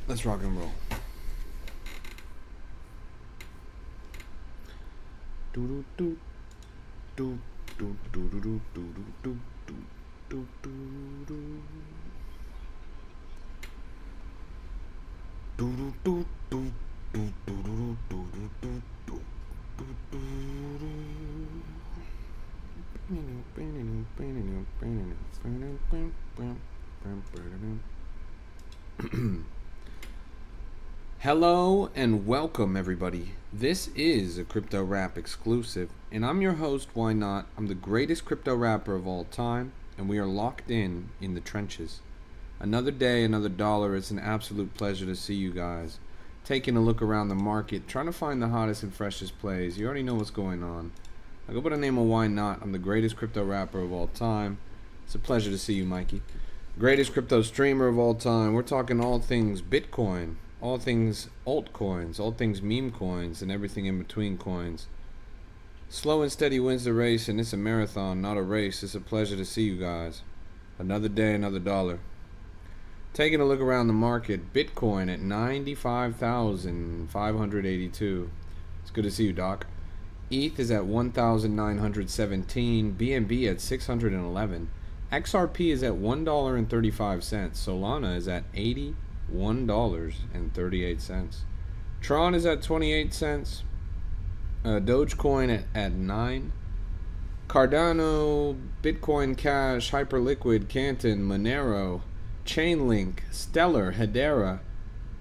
Let's rock and roll. Do do do do do do do do do do do do Hello and welcome everybody. This is a Crypto Rap exclusive and I'm your host, Ynot. I'm the greatest crypto rapper of all time and we are locked in the trenches. Another day, another dollar. It's an absolute pleasure to see you guys. Taking a look around the market, trying to find the hottest and freshest plays. You already know what's going on. I go by the name of Ynot. I'm the greatest crypto rapper of all time. It's a pleasure to see you, Mikey. Greatest crypto streamer of all time. We're talking all things Bitcoin, all things altcoins, all things meme coins, and everything in between coins. Slow and steady wins the race, and it's a marathon, not a race. It's a pleasure to see you guys. Another day, another dollar. Taking a look around the market, Bitcoin at 95,582. It's good to see you, Doc. ETH is at 1,917. BNB at 611. XRP is at $1.35. Solana is at $81.38. Tron is at 28 cents. Dogecoin at 9. Cardano, Bitcoin Cash, Hyperliquid, Canton, Monero, Chainlink, Stellar, Hedera,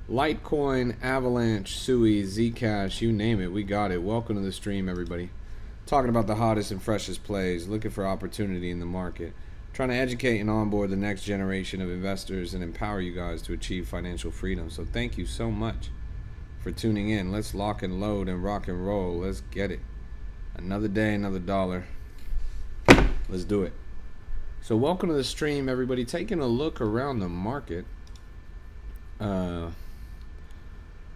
Litecoin, Avalanche, Sui, Zcash, you name it, we got it. Welcome to the stream, everybody. Talking about the hottest and freshest plays, looking for opportunity in the market, trying to educate and onboard the next generation of investors and empower you guys to achieve financial freedom. So thank you so much for tuning in. Let's lock and load and rock and roll. Let's get it. Another day, another dollar. Let's do it. So welcome to the stream, everybody. Taking a look around the market.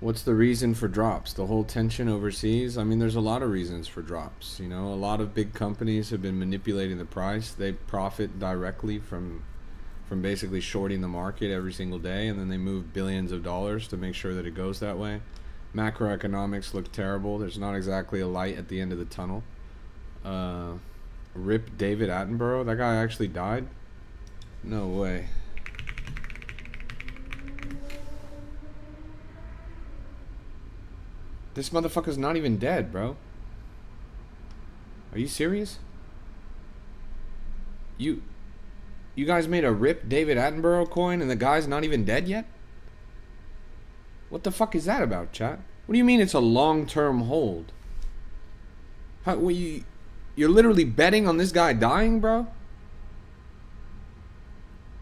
What's the reason for drops? The whole tension overseas? I mean, there's a lot of reasons for drops. You know, a lot of big companies have been manipulating the price. They profit directly from basically shorting the market every single day, and then they move billions of dollars to make sure that it goes that way. Macroeconomics look terrible. There's not exactly a light at the end of the tunnel. Rip David Attenborough? That guy actually died? No way. This motherfucker's not even dead, bro. Are you serious? You guys made a Rip David Attenborough coin and the guy's not even dead yet? What the fuck is that about, chat? What do you mean it's a long-term hold? You're literally betting on this guy dying, bro?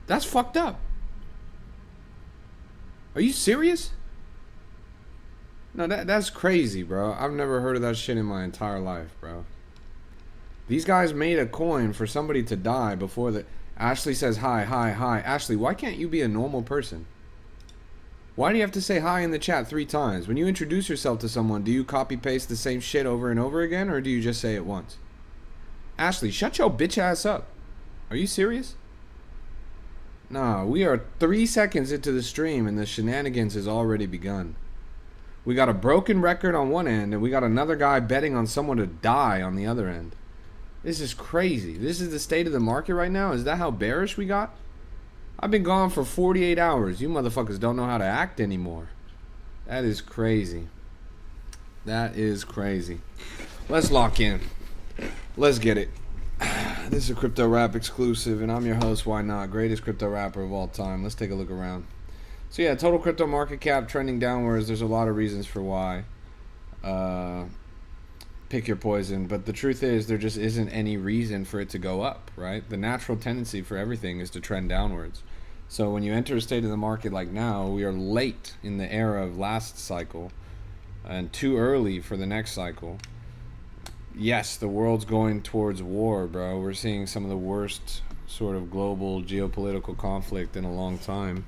That's fucked up. Are you serious? No, that's crazy, bro. I've never heard of that shit in my entire life, bro. These guys made a coin for somebody to die before the... Ashley says hi, hi, hi. Ashley, why can't you be a normal person? Why do you have to say hi in the chat 3 times? When you introduce yourself to someone, do you copy-paste the same shit over and over again, or do you just say it once? Ashley, shut your bitch ass up. Are you serious? Nah, we are 3 seconds into the stream and the shenanigans has already begun. We got a broken record on one end and we got another guy betting on someone to die on the other end. This is crazy. This is the state of the market right now? Is that how bearish we got? I've been gone for 48 hours. You motherfuckers don't know how to act anymore. That is crazy. That is crazy. Let's lock in. Let's get it. This is a Crypto Rap exclusive, and I'm your host, Ynot, greatest crypto rapper of all time. Let's take a look around. So yeah, total crypto market cap trending downwards. There's a lot of reasons for why. Pick your poison, but the truth is there just isn't any reason for it to go up, right? The natural tendency for everything is to trend downwards. So when you enter a state of the market like now, we are late in the era of last cycle and too early for the next cycle. Yes, the world's going towards war, bro. We're seeing some of the worst sort of global geopolitical conflict in a long time.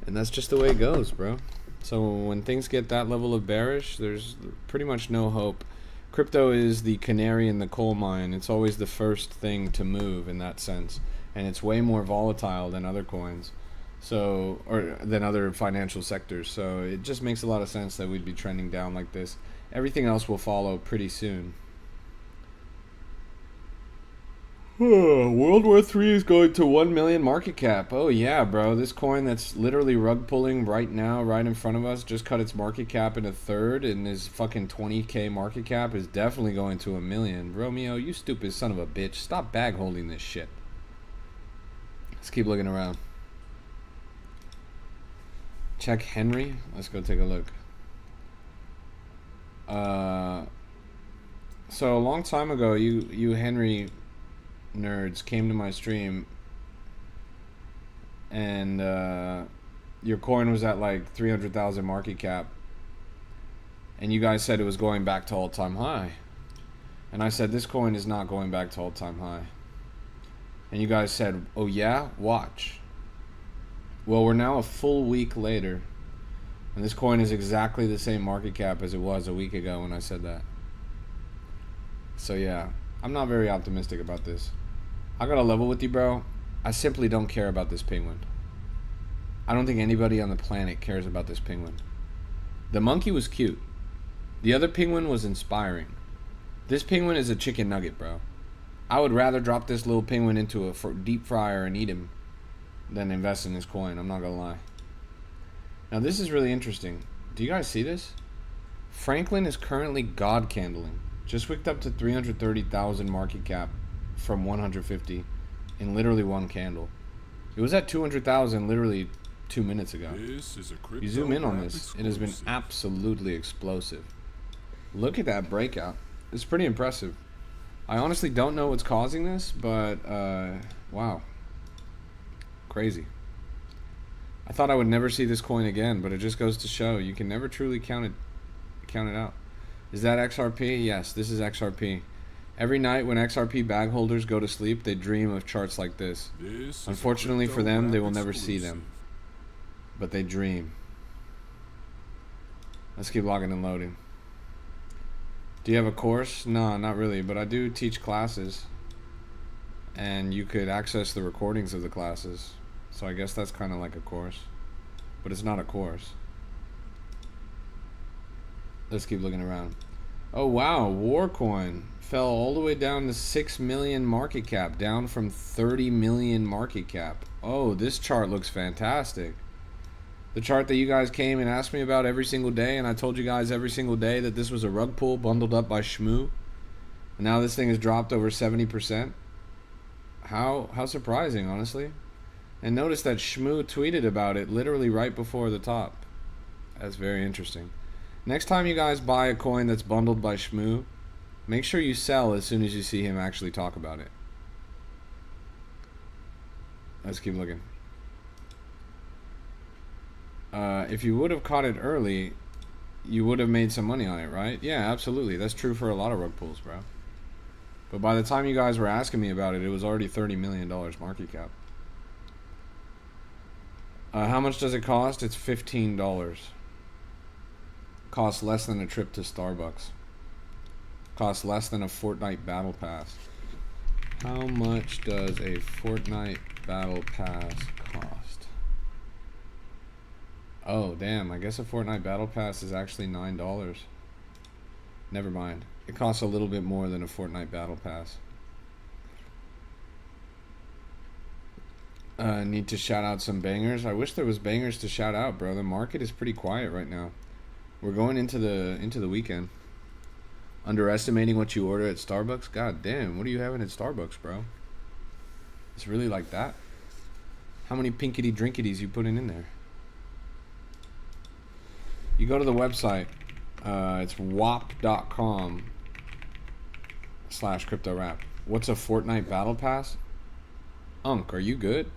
And that's just the way it goes, bro. So when things get that level of bearish, there's pretty much no hope. Crypto is the canary in the coal mine. It's always the first thing to move in that sense. And it's way more volatile than other coins. So, or than other financial sectors. So it just makes a lot of sense that we'd be trending down like this. Everything else will follow pretty soon. World War III is going to 1 million market cap. Oh yeah, bro. This coin that's literally rug pulling right now, right in front of us, just cut its market cap in a third, and his fucking 20K market cap is definitely going to 1 million. Romeo, you stupid son of a bitch. Stop bag holding this shit. Let's keep looking around. Check Henry. Let's go take a look. So a long time ago, you Henry nerds came to my stream, and your coin was at like 300,000 market cap, and you guys said it was going back to all-time high, and I said this coin is not going back to all-time high, and you guys said, oh yeah, watch. Well, we're now a full week later, and this coin is exactly the same market cap as it was a week ago when I said that. So yeah, I'm not very optimistic about this. I gotta level with you, bro. I simply don't care about this penguin. I don't think anybody on the planet cares about this penguin. The monkey was cute. The other penguin was inspiring. This penguin is a chicken nugget, bro. I would rather drop this little penguin into a deep fryer and eat him than invest in this coin. I'm not gonna lie. Now this is really interesting. Do you guys see this? Franklin is currently god candling. Just wicked up to 330,000 market cap from 150 in literally one candle. It was at 200,000 literally 2 minutes ago. You zoom in on this, it has been absolutely explosive. Look at that breakout. It's pretty impressive. I honestly don't know what's causing this, but wow. Crazy. I thought I would never see this coin again, but it just goes to show you can never truly count it out. Is that XRP? Yes, this is XRP. Every night when XRP bag holders go to sleep, they dream of charts like this. Unfortunately for them, they will never see them. But they dream. Let's keep logging and loading. Do you have a course? No, not really, but I do teach classes. And you could access the recordings of the classes. So I guess that's kind of like a course. But it's not a course. Let's keep looking around. Oh wow, Warcoin fell all the way down to 6 million market cap, down from 30 million market cap. Oh, this chart looks fantastic. The chart that you guys came and asked me about every single day, and I told you guys every single day that this was a rug pull bundled up by Shmoo. And now this thing has dropped over 70%. How surprising, honestly. And notice that Shmoo tweeted about it literally right before the top. That's very interesting. Next time you guys buy a coin that's bundled by Shmoo, make sure you sell as soon as you see him actually talk about it. Let's keep looking. If you would have caught it early, you would have made some money on it, right? Yeah, absolutely. That's true for a lot of rug pulls, bro. But by the time you guys were asking me about it, it was already $30 million market cap. How much does it cost? It's $15. Costs less than a trip to Starbucks. Costs less than a Fortnite battle pass. How much does a Fortnite battle pass cost? Oh damn, I guess a Fortnite battle pass is actually $9. Never mind. It costs a little bit more than a Fortnite battle pass. Need to shout out some bangers. I wish there was bangers to shout out, bro. The market is pretty quiet right now. We're going into the weekend. Underestimating what you order at Starbucks? God damn, what are you having at Starbucks, bro? It's really like that? How many pinkity drinkities you putting in there? You go to the website. It's wap.com/cryptorap. What's a Fortnite battle pass? Unk, are you good?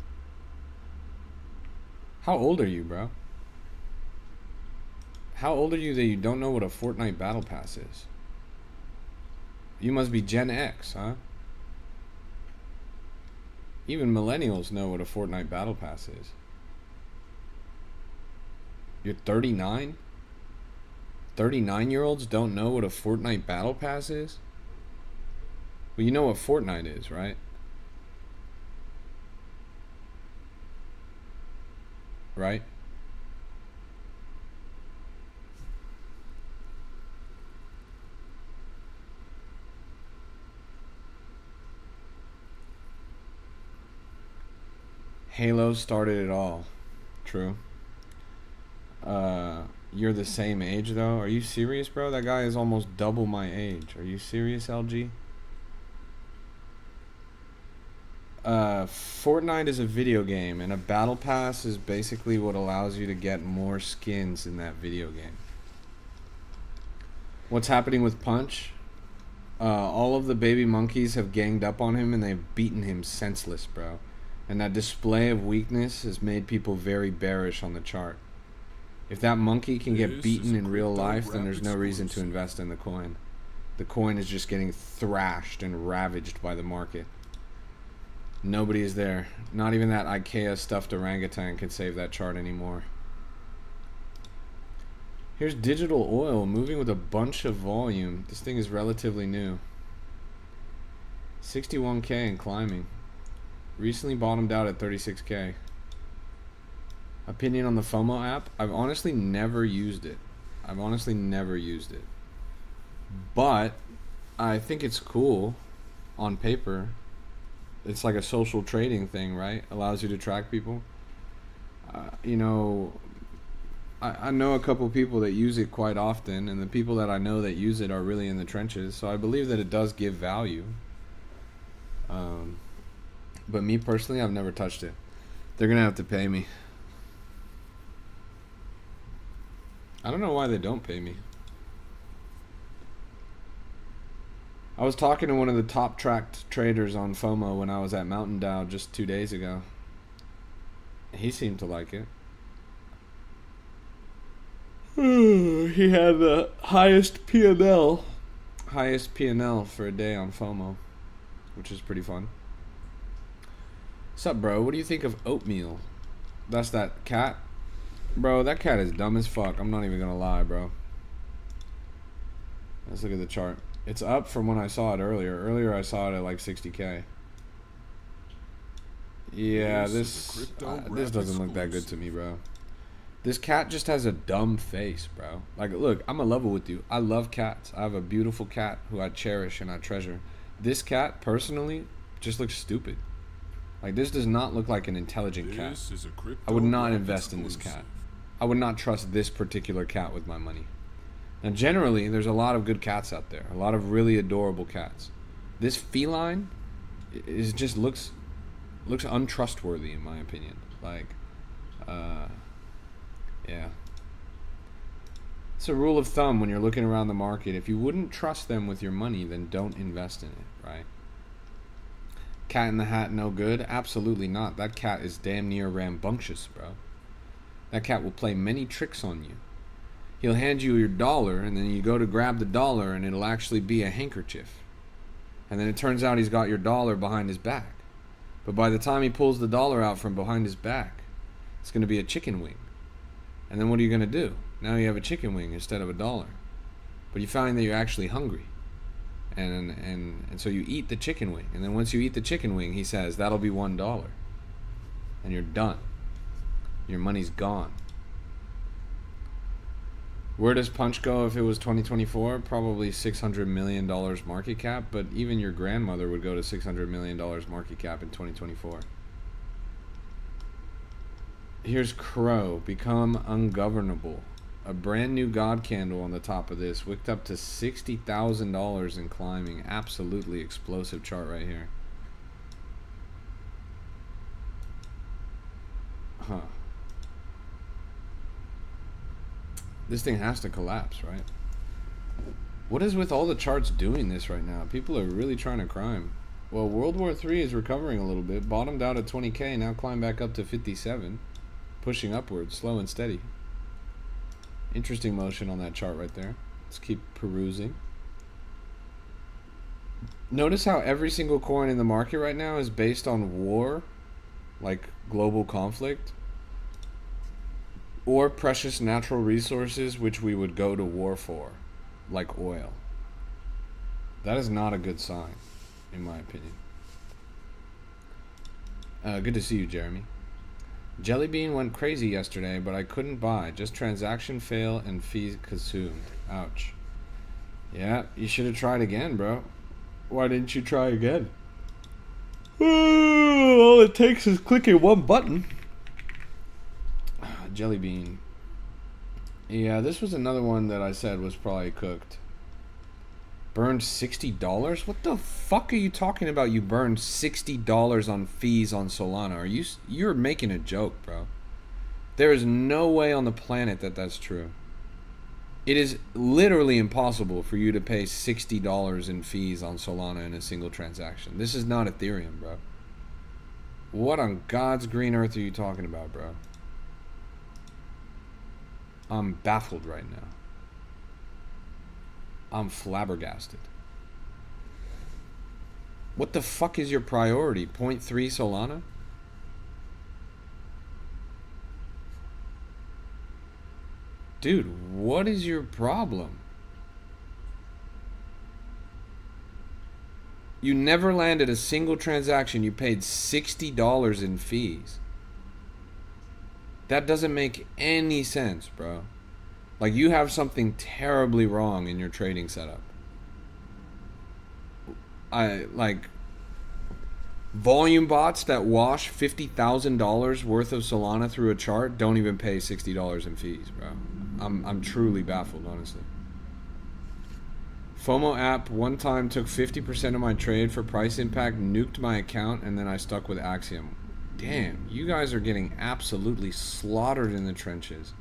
How old are you, bro? How old are you that you don't know what a Fortnite battle pass is? You must be Gen X, huh? Even millennials know what a Fortnite battle pass is. You're 39? 39-year-olds don't know what a Fortnite battle pass is? Well, you know what Fortnite is, right? right? Halo started it all. True. You're the same age though. Are you serious, bro? That guy is almost double my age. Are you serious, LG? Fortnite is a video game, and a battle pass is basically what allows you to get more skins in that video game. What's happening with Punch? All of the baby monkeys have ganged up on him and they've beaten him senseless, bro. And that display of weakness has made people very bearish on the chart. If that monkey can get beaten in real life, then there's no reason to invest in the coin. The coin is just getting thrashed and ravaged by the market. Nobody is there. Not even that IKEA stuffed orangutan could save that chart anymore. Here's digital oil moving with a bunch of volume. This thing is relatively new. 61K and climbing. Recently bottomed out at 36K. Opinion on the FOMO app? I've honestly never used it. But I think it's cool on paper. It's like a social trading thing, right? Allows you to track people. You know, I know a couple people that use it quite often, and the people that I know that use it are really in the trenches, so I believe that it does give value. But me personally, I've never touched it. They're gonna have to pay me. I don't know why they don't pay me. I was talking to one of the top tracked traders on FOMO when I was at Mountain Dow just 2 days ago. He seemed to like it. He had the highest P&L for a day on FOMO, which is pretty fun. What's up, bro? What do you think of oatmeal? That's that cat? Bro, that cat is dumb as fuck. I'm not even gonna lie, bro. Let's look at the chart. It's up from when I saw it earlier. Earlier I saw it at like 60K. Yeah, this doesn't look that good to me, bro. This cat just has a dumb face, bro. Like, look, I'm a level with you. I love cats. I have a beautiful cat who I cherish and I treasure. This cat, personally, just looks stupid. Like, this does not look like an intelligent cat. I would not invest in this cat. I would not trust this particular cat with my money. Now, generally, there's a lot of good cats out there. A lot of really adorable cats. This feline is just looks untrustworthy, in my opinion. Like, yeah. It's a rule of thumb when you're looking around the market. If you wouldn't trust them with your money, then don't invest in it, right? Cat in the Hat no good? Absolutely not. That cat is damn near rambunctious, bro. That cat will play many tricks on you. He'll hand you your dollar, and then you go to grab the dollar, and it'll actually be a handkerchief. And then it turns out he's got your dollar behind his back. But by the time he pulls the dollar out from behind his back, it's going to be a chicken wing. And then what are you going to do? Now you have a chicken wing instead of a dollar. But you find that you're actually hungry. And so you eat the chicken wing. And then once you eat the chicken wing, he says, that'll be $1. And you're done. Your money's gone. Where does Punch go if it was 2024? Probably $600 million market cap. But even your grandmother would go to $600 million market cap in 2024. Here's Crow. Become ungovernable. A brand new God candle on the top of this. Wicked up to $60,000 in climbing. Absolutely explosive chart right here. Huh. This thing has to collapse, right? What is with all the charts doing this right now? People are really trying to crime. Well, World War III is recovering a little bit. Bottomed out at 20K. Now climbed back up to 57. Pushing upwards, slow and steady. Interesting motion on that chart right there. Let's keep perusing. Notice how every single coin in the market right now is based on war, like global conflict, or precious natural resources which we would go to war for, like oil. That is not a good sign, in my opinion. Good to see you, Jeremy. Jelly Bean went crazy yesterday, but I couldn't buy. Just transaction fail and fees consumed. Ouch. Yeah, you should have tried again, bro. Why didn't you try again? All it takes is clicking one button. Jelly Bean. Yeah, this was another one that I said was probably cooked. Burned $60? What the fuck are you talking about? You burned $60 on fees on Solana. You're making a joke, bro. There is no way on the planet that that's true. It is literally impossible for you to pay $60 in fees on Solana in a single transaction. This is not Ethereum, bro. What on God's green earth are you talking about, bro? I'm baffled right now. I'm flabbergasted. What the fuck is your priority? 0.3 Solana? Dude, what is your problem? You never landed a single transaction. You paid $60 in fees. That doesn't make any sense, bro. Like, you have something terribly wrong in your trading setup. Volume bots that wash $50,000 worth of Solana through a chart don't even pay $60 in fees, bro. I'm truly baffled, honestly. FOMO app one time took 50% of my trade for price impact, nuked my account, and then I stuck with Axiom. Damn, you guys are getting absolutely slaughtered in the trenches.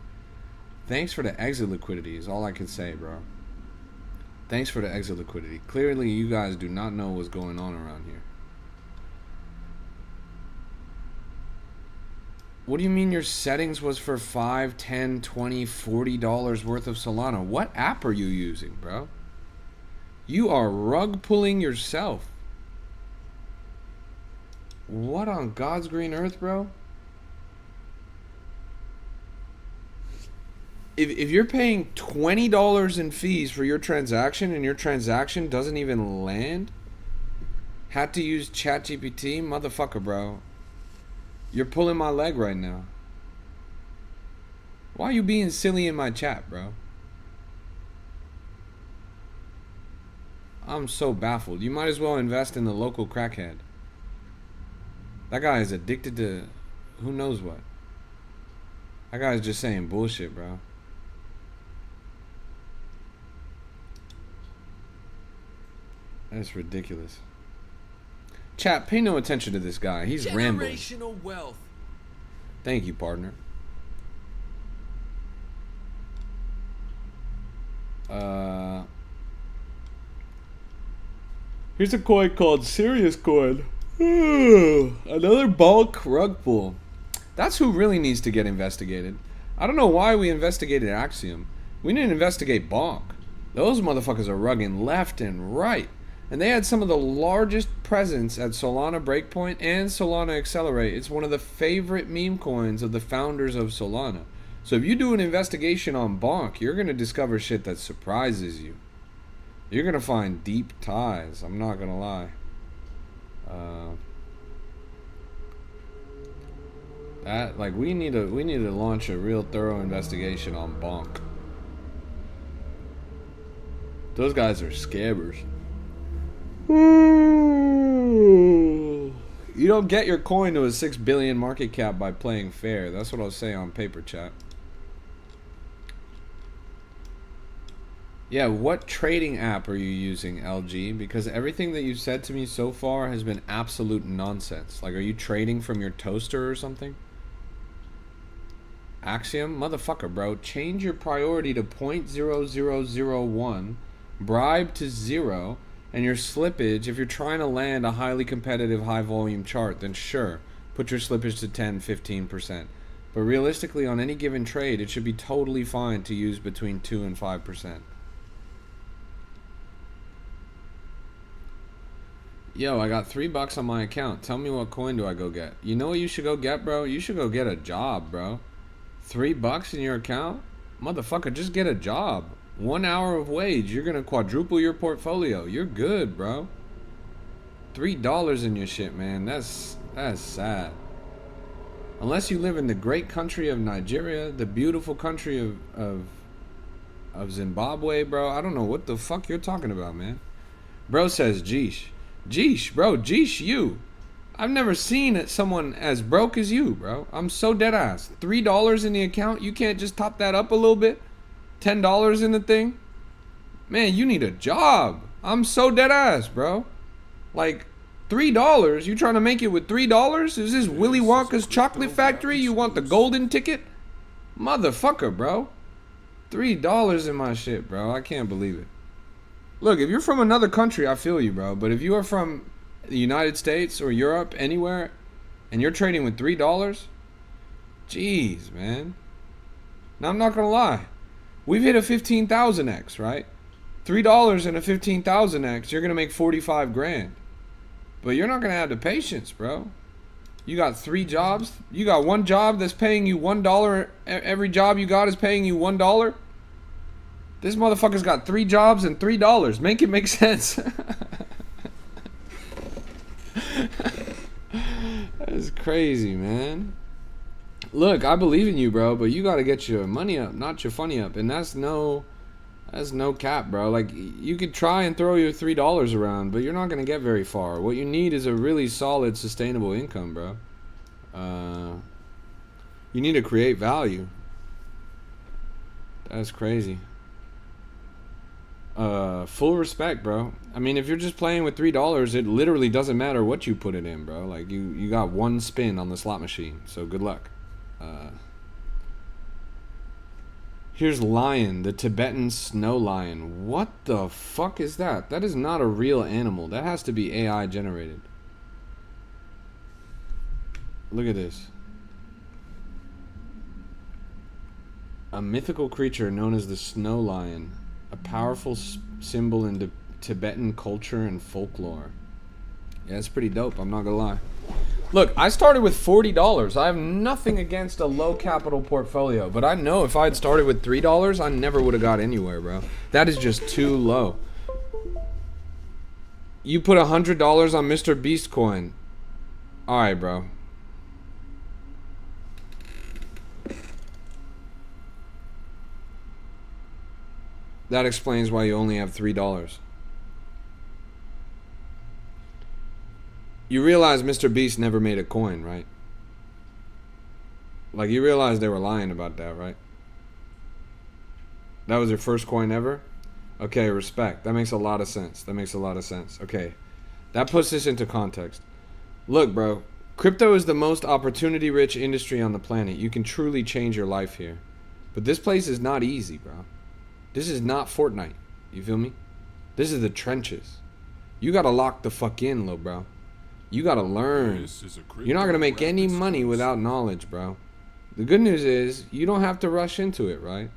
Thanks for the exit liquidity is all I can say, bro. Thanks for the exit liquidity. Clearly, you guys do not know what's going on around here. What do you mean your settings was for $5, $10, $20, $40 worth of Solana? What app are you using, bro? You are rug pulling yourself. What on God's green earth, bro? If you're paying $20 in fees for your transaction and your transaction doesn't even land, had to use ChatGPT, motherfucker, bro. You're pulling my leg right now. Why are you being silly in my chat, bro? I'm so baffled. You might as well invest in the local crackhead. That guy is addicted to who knows what. That guy's just saying bullshit, bro. That's ridiculous. Chat, pay no attention to this guy. He's rambling. Generational wealth. Thank you, partner. Here's a coin called Serious Coin. Another bulk rug pull. That's who really needs to get investigated. I don't know why we investigated Axiom. We didn't investigate Bonk. Those motherfuckers are rugging left and right. And they had some of the largest presence at Solana Breakpoint and Solana Accelerate. It's one of the favorite meme coins of the founders of Solana. So if you do an investigation on Bonk, you're going to discover shit that surprises you. You're going to find deep ties. I'm not going to lie. We need to launch a real thorough investigation on Bonk. Those guys are scabbers. You don't get your coin to a 6 billion market cap by playing fair. That's what I'll say on paper, chat. Yeah, what trading app are you using, LG? Because everything that you've said to me so far has been absolute nonsense. Like, are you trading from your toaster or something? Axiom? Motherfucker, bro. Change your priority to 0.0001, bribe to 0, and your slippage, if you're trying to land a highly competitive, high volume chart, then sure, put your slippage to 10, 15%. But realistically, on any given trade, it should be totally fine to use between 2 and 5%. Yo, I got $3 on my account. Tell me what coin do I go get? You know what you should go get, bro? You should go get a job, bro. $3 in your account? Motherfucker, just get a job. 1 hour of wage, you're gonna quadruple your portfolio. You're good, bro. $3 in your shit, man. That's sad. Unless you live in the great country of Nigeria, the beautiful country of Zimbabwe, bro. I don't know what the fuck you're talking about, man. Bro says, Jeesh. Jeesh, bro. Jeesh, you. I've never seen someone as broke as you, bro. I'm so dead ass. $3 in the account? You can't just top that up a little bit? $10 in the thing? Man, you need a job. I'm so dead ass, bro. Like, $3? You trying to make it with $3? Is this Willy Wonka's chocolate factory? You want the golden ticket? Motherfucker, bro. $3 in my shit, bro. I can't believe it. Look, if you're from another country, I feel you, bro. But if you are from the United States or Europe, anywhere, and you're trading with $3, jeez, man. Now, I'm not gonna lie. We've hit a 15,000x, right? $3 in a 15,000x, you're gonna make 45 grand. But you're not gonna have the patience, bro. You got 3 jobs. You got one job that's paying you $1. Every job you got is paying you $1. This motherfucker's got 3 jobs and $3. Make it make sense. That's crazy, man. Look, I believe in you, bro, but you gotta get your money up, not your funny up. And that's no cap, bro. Like, you could try and throw your $3 around, but you're not gonna get very far. What you need is a really solid, sustainable income, bro. You need to create value. That's crazy. Full respect, bro. I mean, if you're just playing with $3, it literally doesn't matter what you put it in, bro. Like, you got one spin on the slot machine, so good luck. Here's lion, the Tibetan snow lion. What the fuck is that? That is not a real animal. That has to be AI generated. Look at this. A mythical creature known as the snow lion. A powerful symbol in the Tibetan culture and folklore. Yeah, it's pretty dope, I'm not gonna lie. Look, I started with $40. I have nothing against a low capital portfolio, but I know if I had started with $3, I never would have got anywhere, bro. That is just too low. You put $100 on Mr. Beast coin. Alright, bro. That explains why you only have $3. You realize Mr. Beast never made a coin, right? Like, you realize they were lying about that, right? That was your first coin ever? Okay, respect. That makes a lot of sense. That makes a lot of sense. Okay. That puts this into context. Look, bro. Crypto is the most opportunity-rich industry on the planet. You can truly change your life here. But this place is not easy, bro. This is not Fortnite. You feel me? This is the trenches. You gotta lock the fuck in, little bro. You gotta learn. You're not gonna make any money without knowledge, bro. The good news is, you don't have to rush into it, right?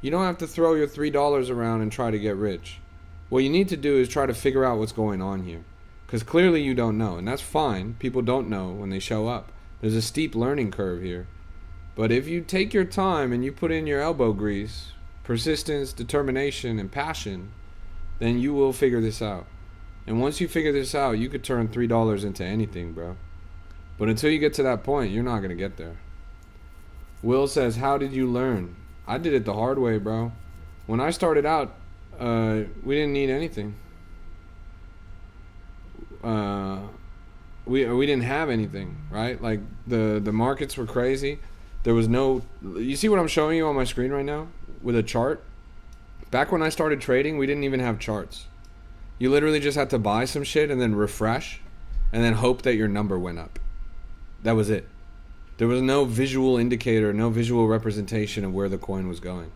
You don't have to throw your $3 around and try to get rich. What you need to do is try to figure out what's going on here. Because clearly you don't know, and that's fine. People don't know when they show up. There's a steep learning curve here. But if you take your time and you put in your elbow grease, persistence, determination, and passion, then you will figure this out. And once you figure this out, you could turn $3 into anything, bro. But until you get to that point, you're not going to get there. Will says, how did you learn? I did it the hard way, bro. When I started out, we didn't need anything. We didn't have anything, right? Like, the markets were crazy. There was no... You see what I'm showing you on my screen right now? With a chart? Back when I started trading, we didn't even have charts. You literally just had to buy some shit and then refresh and then hope that your number went up. That was it. There was no visual indicator, no visual representation of where the coin was going.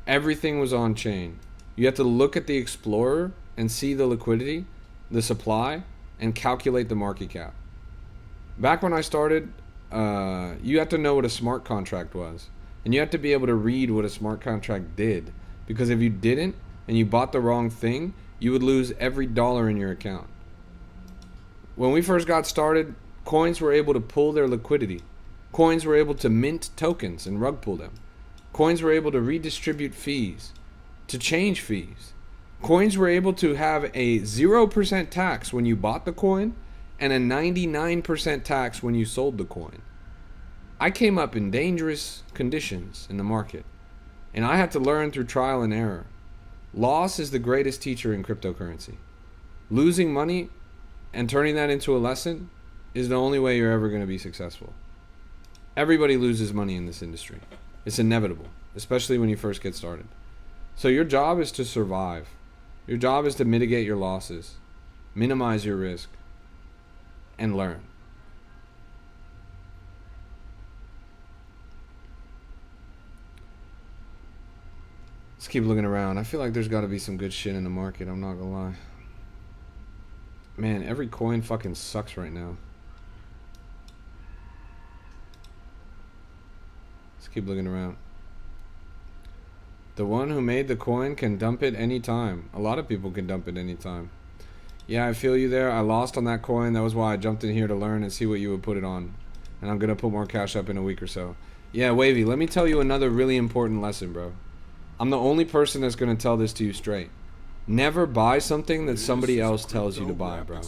Everything was on chain. You had to look at the Explorer and see the liquidity, the supply, and calculate the market cap. Back when I started, you had to know what a smart contract was. And you have to be able to read what a smart contract did. Because if you didn't, and you bought the wrong thing, you would lose every dollar in your account. When we first got started, coins were able to pull their liquidity. Coins were able to mint tokens and rug pull them. Coins were able to redistribute fees, to change fees. Coins were able to have a 0% tax when you bought the coin, and a 99% tax when you sold the coin. I came up in dangerous conditions in the market, and I had to learn through trial and error. Loss is the greatest teacher in cryptocurrency. Losing money and turning that into a lesson is the only way you're ever going to be successful. Everybody loses money in this industry. It's inevitable, especially when you first get started. So your job is to survive. Your job is to mitigate your losses, minimize your risk, and learn. Let's keep looking around. I feel like there's got to be some good shit in the market. I'm not gonna lie. Man, every coin fucking sucks right now. Let's keep looking around. The one who made the coin can dump it anytime. A lot of people can dump it anytime. Yeah, I feel you there. I lost on that coin. That was why I jumped in here to learn and see what you would put it on. And I'm gonna put more cash up in a week or so. Yeah, Wavy, let me tell you another really important lesson, bro. I'm the only person that's going to tell this to you straight. Never buy something that somebody else tells you to buy, bro.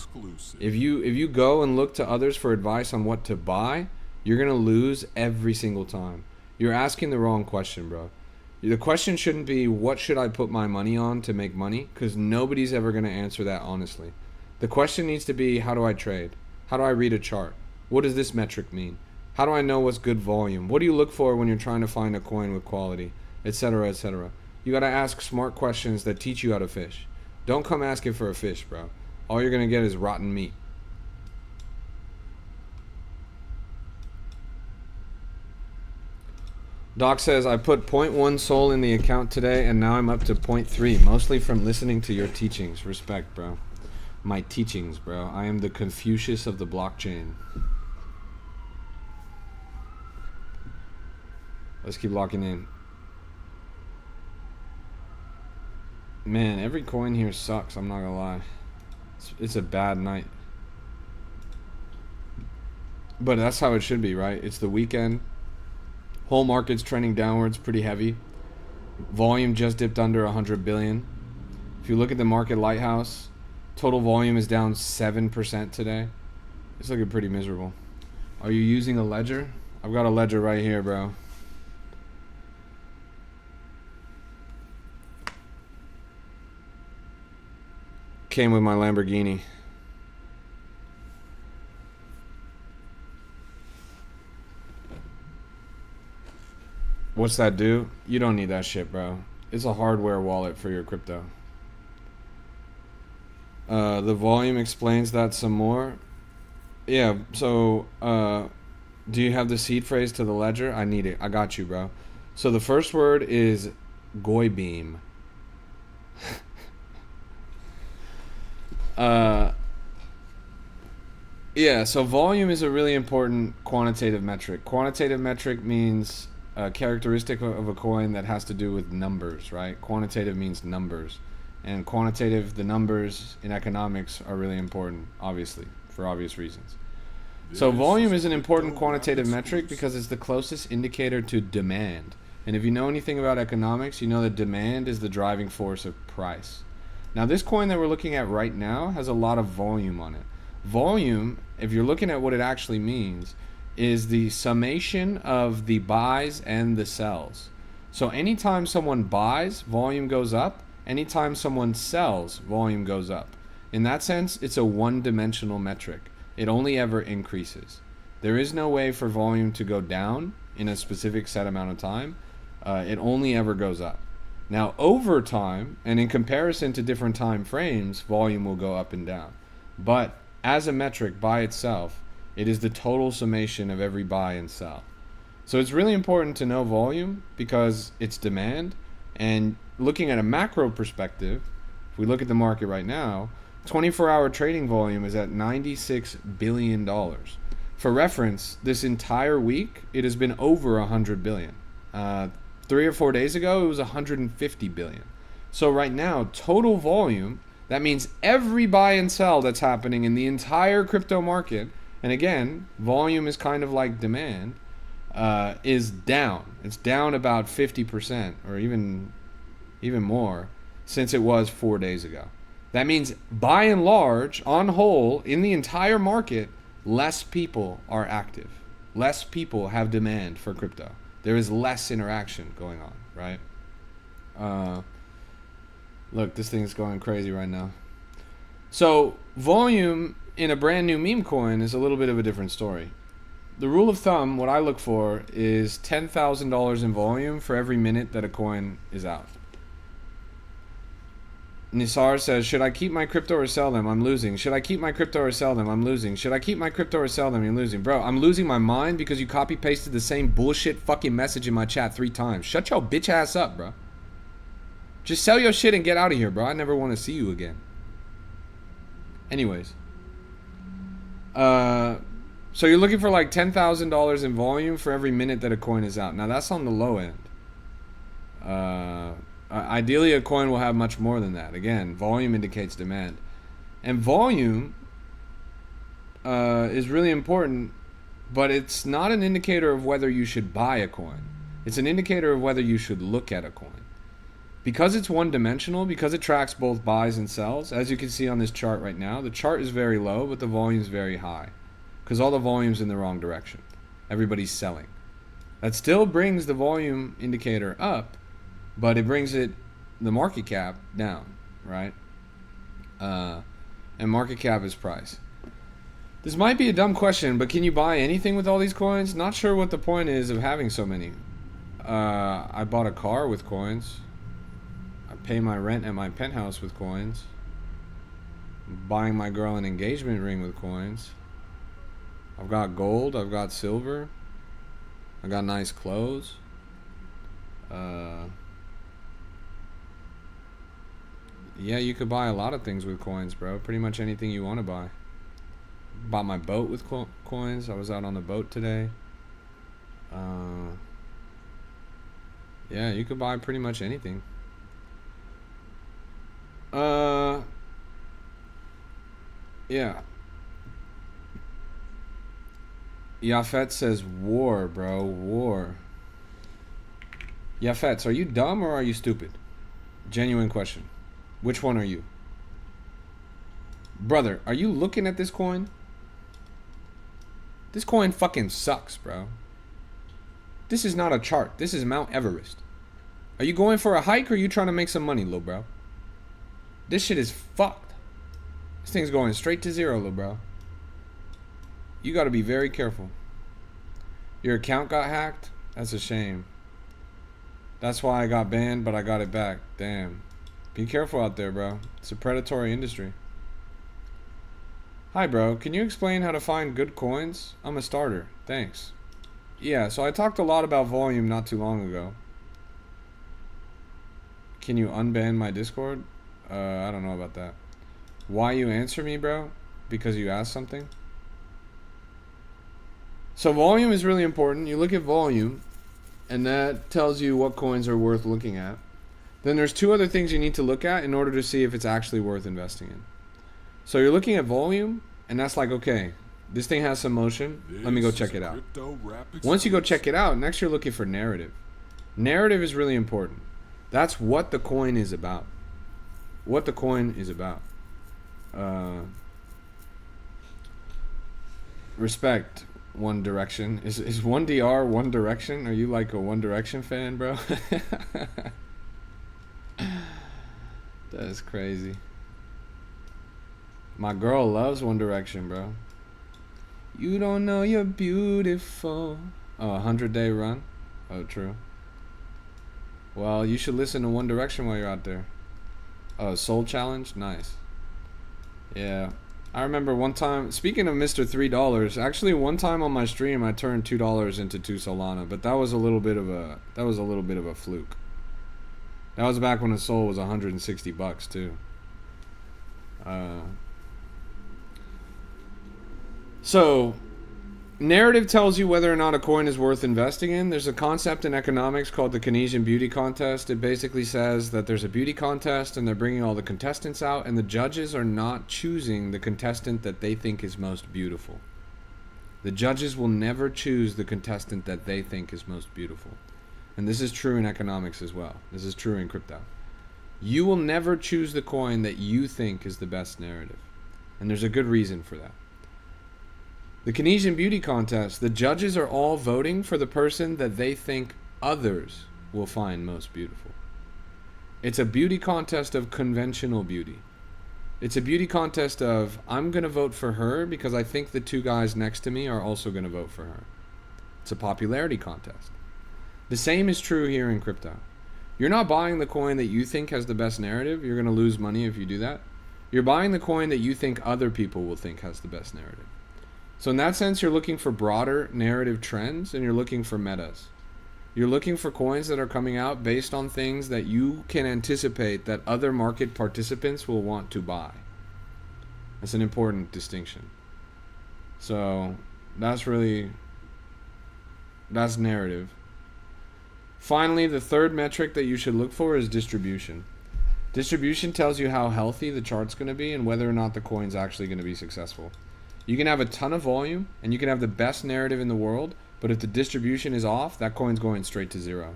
If you go and look to others for advice on what to buy, you're going to lose every single time. You're asking the wrong question, bro. The question shouldn't be, what should I put my money on to make money? Because nobody's ever going to answer that honestly. The question needs to be, how do I trade? How do I read a chart? What does this metric mean? How do I know what's good volume? What do you look for when you're trying to find a coin with quality? Etc., etc. You gotta ask smart questions that teach you how to fish. Don't come asking for a fish, bro. All you're gonna get is rotten meat. Doc says, I put 0.1 Sol in the account today, and now I'm up to 0.3, mostly from listening to your teachings. Respect, bro. My teachings, bro. I am the Confucius of the blockchain. Let's keep locking in. Man, every coin here sucks, I'm not gonna lie. It's a bad night. But that's how it should be, right? It's the weekend. Whole market's trending downwards pretty heavy. Volume just dipped under 100 billion. If you look at the market lighthouse, total volume is down 7% today. It's looking pretty miserable. Are you using a ledger? I've got a ledger right here, bro. Came with my Lamborghini. What's that do? You don't need that shit, bro. It's a hardware wallet for your crypto. The volume explains that some more. Yeah, so do you have the seed phrase to the ledger? I need it. I got you, bro. So the first word is Goy Beam. Yeah, so volume is a really important quantitative metric. Quantitative metric means a characteristic of a coin that has to do with numbers, right? Quantitative means numbers. And quantitative, the numbers in economics are really important, obviously, for obvious reasons. So volume is an important quantitative metric because it's the closest indicator to demand. And if you know anything about economics, you know that demand is the driving force of price. Now this coin that we're looking at right now has a lot of volume on it. Volume, if you're looking at what it actually means, is the summation of the buys and the sells. So anytime someone buys, volume goes up. Anytime someone sells, volume goes up. In that sense, it's a one-dimensional metric. It only ever increases. There is no way for volume to go down in a specific set amount of time. It only ever goes up. Now, over time, and in comparison to different time frames, volume will go up and down. But as a metric by itself, it is the total summation of every buy and sell. So it's really important to know volume because it's demand. And looking at a macro perspective, if we look at the market right now, 24-hour trading volume is at $96 billion. For reference, this entire week, it has been over 100 billion. 3 or 4 days ago, it was 150 billion. So right now, total volume, that means every buy and sell that's happening in the entire crypto market, and again, volume is kind of like demand, is down. It's down about 50% or even more since it was 4 days ago. That means by and large, on whole, in the entire market, less people are active. Less people have demand for crypto. There is less interaction going on, right? Look, this thing's going crazy right now. So volume in a brand new meme coin is a little bit of a different story. The rule of thumb, what I look for, is $10,000 in volume for every minute that a coin is out. Nisar says, should I keep my crypto or sell them? I'm losing. Should I keep my crypto or sell them? I'm losing. Should I keep my crypto or sell them? I'm losing. Bro, I'm losing my mind because you copy pasted the same bullshit fucking message in my chat 3 times. Shut your bitch ass up, bro. Just sell your shit and get out of here, bro. I never want to see you again. Anyways. So you're looking for like $10,000 in volume for every minute that a coin is out. Now that's on the low end. Ideally, a coin will have much more than that. Again, volume indicates demand. And volume is really important, but it's not an indicator of whether you should buy a coin. It's an indicator of whether you should look at a coin. Because it's one-dimensional, because it tracks both buys and sells, as you can see on this chart right now, the chart is very low, but the volume is very high. Because all the volume's in the wrong direction. Everybody's selling. That still brings the volume indicator up, but it brings the market cap down, right? And market cap is price. This might be a dumb question, but can you buy anything with all these coins? Not sure what the point is of having so many. I bought a car with coins. I pay my rent at my penthouse with coins. I'm buying my girl an engagement ring with coins. I've got gold. I've got silver. I got nice clothes. Yeah, you could buy a lot of things with coins, bro. Pretty much anything you want to buy. Bought my boat with coins. I was out on the boat today. Yeah, you could buy pretty much anything. Yeah. Yafet says war, bro. War. Yafet, are you dumb or are you stupid? Genuine question. Which one are you? Brother, are you looking at this coin? This coin fucking sucks, bro. This is not a chart. This is Mount Everest. Are you going for a hike or are you trying to make some money, lil bro? This shit is fucked. This thing's going straight to zero, lil bro. You gotta be very careful. Your account got hacked? That's a shame. That's why I got banned, but I got it back. Damn. Be careful out there, bro. It's a predatory industry. Hi, bro. Can you explain how to find good coins? I'm a starter. Thanks. Yeah, so I talked a lot about volume not too long ago. Can you unban my Discord? I don't know about that. Why you answer me, bro? Because you asked something? So volume is really important. You look at volume, and that tells you what coins are worth looking at. Then there's 2 other things you need to look at in order to see if it's actually worth investing in. So you're looking at volume, and that's like, okay, this thing has some motion. Let me go check it out. Once you go check it out, next you're looking for narrative. Narrative is really important. That's what the coin is about. What the coin is about. Respect. One Direction. Is 1DR One Direction? Are you like a One Direction fan, bro? That is crazy. My girl loves One Direction, bro. You don't know you're beautiful. Oh, 100-day run? Oh, true. Well, you should listen to One Direction while you're out there. Oh, Soul Challenge? Nice. Yeah. I remember one time, speaking of Mr. $3, actually one time on my stream I turned $2 into 2 Solana, but that was a little bit of a fluke. That was back when the Sol was $160 too. So narrative tells you whether or not a coin is worth investing in. There's a concept in economics called the Keynesian beauty contest. It basically says that there's a beauty contest and they're bringing all the contestants out, and the judges are not choosing the contestant that they think is most beautiful. The judges will never choose the contestant that they think is most beautiful. And this is true in economics as well. This is true in crypto. You will never choose the coin that you think is the best narrative. And there's a good reason for that. The Keynesian beauty contest, the judges are all voting for the person that they think others will find most beautiful. It's a beauty contest of conventional beauty. It's a beauty contest of, I'm going to vote for her because I think the two guys next to me are also going to vote for her. It's a popularity contest. The same is true here in crypto. You're not buying the coin that you think has the best narrative. You're going to lose money if you do that. You're buying the coin that you think other people will think has the best narrative. So in that sense, you're looking for broader narrative trends and you're looking for metas. You're looking for coins that are coming out based on things that you can anticipate that other market participants will want to buy. That's an important distinction. So that's narrative. Finally, the third metric that you should look for is distribution. Distribution tells you how healthy the chart's going to be and whether or not the coin's actually going to be successful. You can have a ton of volume and you can have the best narrative in the world, but if the distribution is off, that coin's going straight to zero.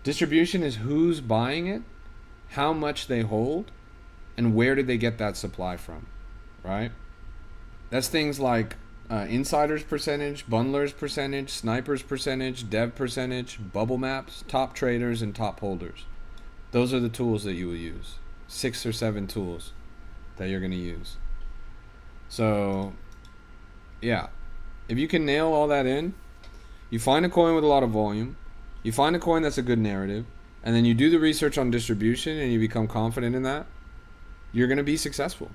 Distribution is who's buying it, how much they hold, and where did they get that supply from, right? That's things like insiders percentage, bundlers percentage, snipers percentage, dev percentage, bubble maps, top traders, and top holders. Those are the tools that you will use. 6 or 7 tools that you're going to use. So, yeah. If you can nail all that in, you find a coin with a lot of volume, you find a coin that's a good narrative, and then you do the research on distribution and you become confident in that, you're going to be successful.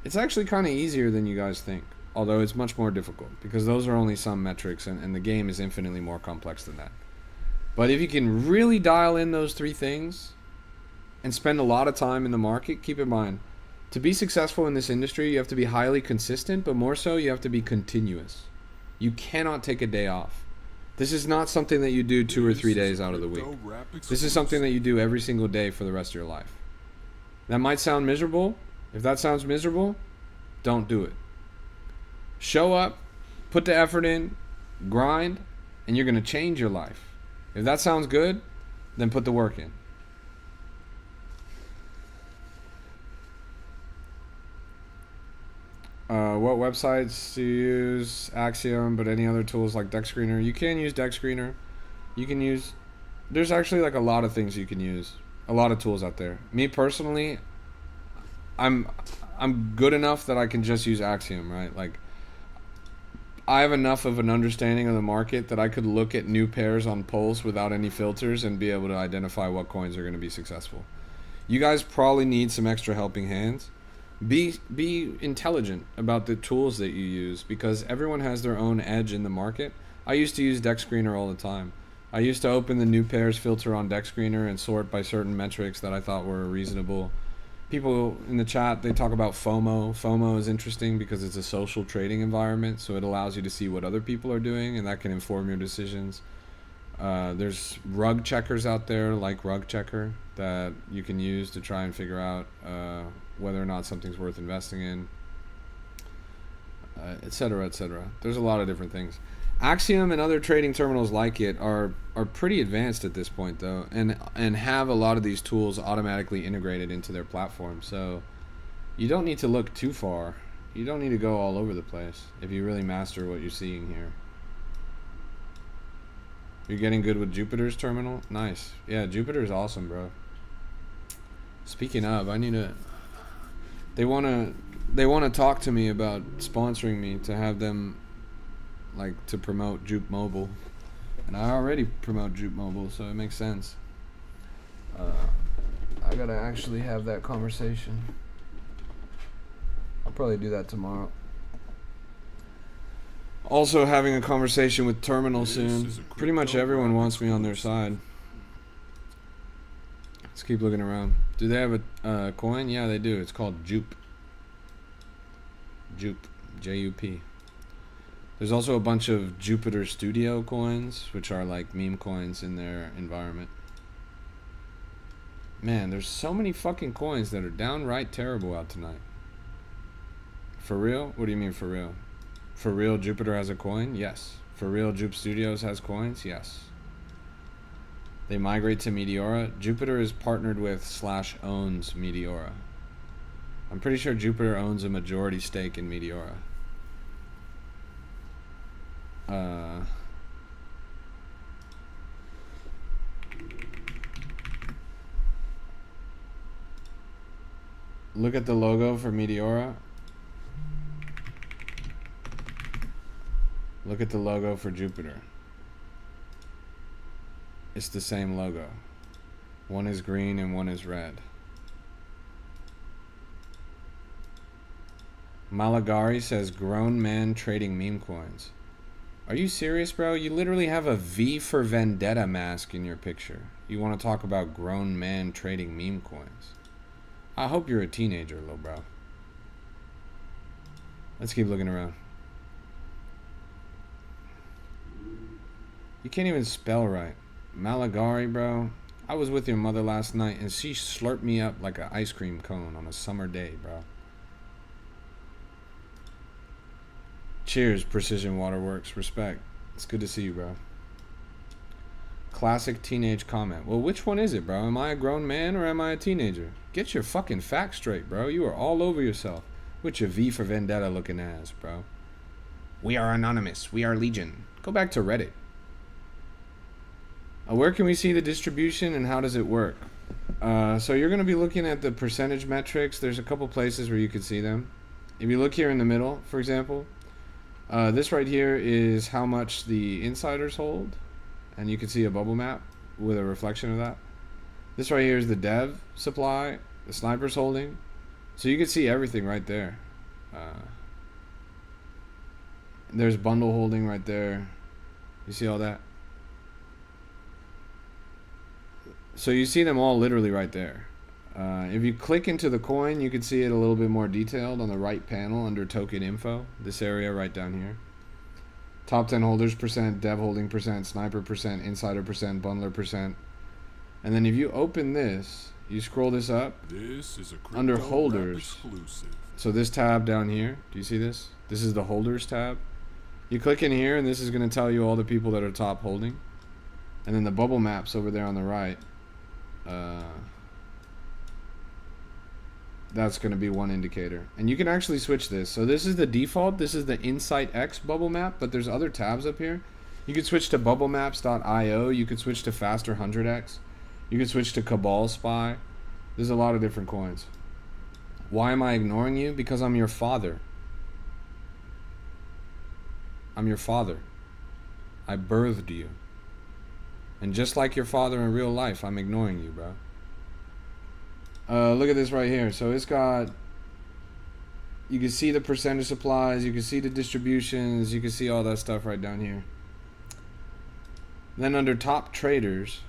It's actually kind of easier than you guys think, although it's much more difficult because those are only some metrics and the game is infinitely more complex than that. But if you can really dial in those 3 things and spend a lot of time in the market, keep in mind, to be successful in this industry, you have to be highly consistent, but more so, you have to be continuous. You cannot take a day off. This is not something that you do 2 or 3 days out of the week. This is something that you do every single day for the rest of your life. That might sound miserable. If that sounds miserable, don't do it. Show up, put the effort in, grind, and you're going to change your life. If that sounds good, then put the work in. What websites do you use? Axiom, but any other tools like Deck Screener? You can use Deck Screener. You can use... There's actually like a lot of things you can use. A lot of tools out there. Me personally, I'm good enough that I can just use Axiom, right? Like, I have enough of an understanding of the market that I could look at new pairs on Pulse without any filters and be able to identify what coins are going to be successful. You guys probably need some extra helping hands. Be intelligent about the tools that you use because everyone has their own edge in the market. I used to use Deck Screener all the time. I used to open the new pairs filter on Deck Screener and sort by certain metrics that I thought were reasonable. People in the chat, they talk about FOMO. FOMO is interesting because it's a social trading environment, so it allows you to see what other people are doing, and that can inform your decisions. There's rug checkers out there, like Rug Checker, that you can use to try and figure out whether or not something's worth investing in, etc., etc. There's a lot of different things. Axiom and other trading terminals like it are pretty advanced at this point, though, and have a lot of these tools automatically integrated into their platform. So you don't need to look too far. You don't need to go all over the place if you really master what you're seeing here. You're getting good with Jupiter's terminal? Nice. Yeah, Jupiter's awesome, bro. Speaking of, I need to... They want to talk to me about sponsoring me to have them, like, to promote Jupe Mobile. And I already promote Jupe Mobile, so it makes sense. I gotta actually have that conversation. I'll probably do that tomorrow. Also having a conversation with Terminal soon. Pretty much everyone wants me on their side. Let's keep looking around. Do they have a coin? Yeah, they do. It's called Jupe. Jupe. J-U-P. There's also a bunch of Jupiter Studio coins, which are like meme coins in their environment. Man, there's so many fucking coins that are downright terrible out tonight. For real? What do you mean for real? For real, Jupiter has a coin? Yes. For real, Jupe Studios has coins? Yes. They migrate to Meteora. Jupiter is partnered with / owns Meteora. I'm pretty sure Jupiter owns a majority stake in Meteora. Look at the logo for Meteora. Look at the logo for Jupiter. It's the same logo. One is green and one is red. Malagari says grown man trading meme coins. Are you serious, bro? You literally have a V for Vendetta mask in your picture. You want to talk about grown man trading meme coins? I hope you're a teenager, little bro. Let's keep looking around. You can't even spell right. Malagari, bro. I was with your mother last night and she slurped me up like an ice cream cone on a summer day, bro. Cheers, Precision Waterworks. Respect. It's good to see you, bro. Classic teenage comment. Well, which one is it, bro? Am I a grown man or am I a teenager? Get your fucking facts straight, bro. You are all over yourself with your V for Vendetta looking ass, bro. We are anonymous. We are legion. Go back to Reddit. Where can we see the distribution and how does it work? So you're going to be looking at the percentage metrics. There's a couple places where you can see them. If you look here in the middle, for example, this right here is how much the insiders hold. And you can see a bubble map with a reflection of that. This right here is the dev supply, the sniper's holding. So you can see everything right there. There's bundle holding right there. You see all that? So you see them all literally right there. If you click into the coin, you can see it a little bit more detailed on the right panel under token info. This area right down here. Top 10 holders percent, dev holding percent, sniper percent, insider percent, bundler percent. And then if you open this, you scroll this up. This is a under holders. Exclusive. So this tab down here, do you see this? This is the holders tab. You click in here and this is going to tell you all the people that are top holding. And then the bubble maps over there on the right. That's going to be one indicator. And you can actually switch this. So this is the default. This is the Insight X bubble map, but there's other tabs up here. You could switch to bubblemaps.io. You could switch to Faster 100X. You could switch to Cabal Spy. There's a lot of different coins. Why am I ignoring you? Because I'm your father. I'm your father. I birthed you. And just like your father in real life, I'm ignoring you, bro. Look at this right here. So it's got, you can see the percentage supplies, you can see the distributions, you can see all that stuff right down here. Then under top traders,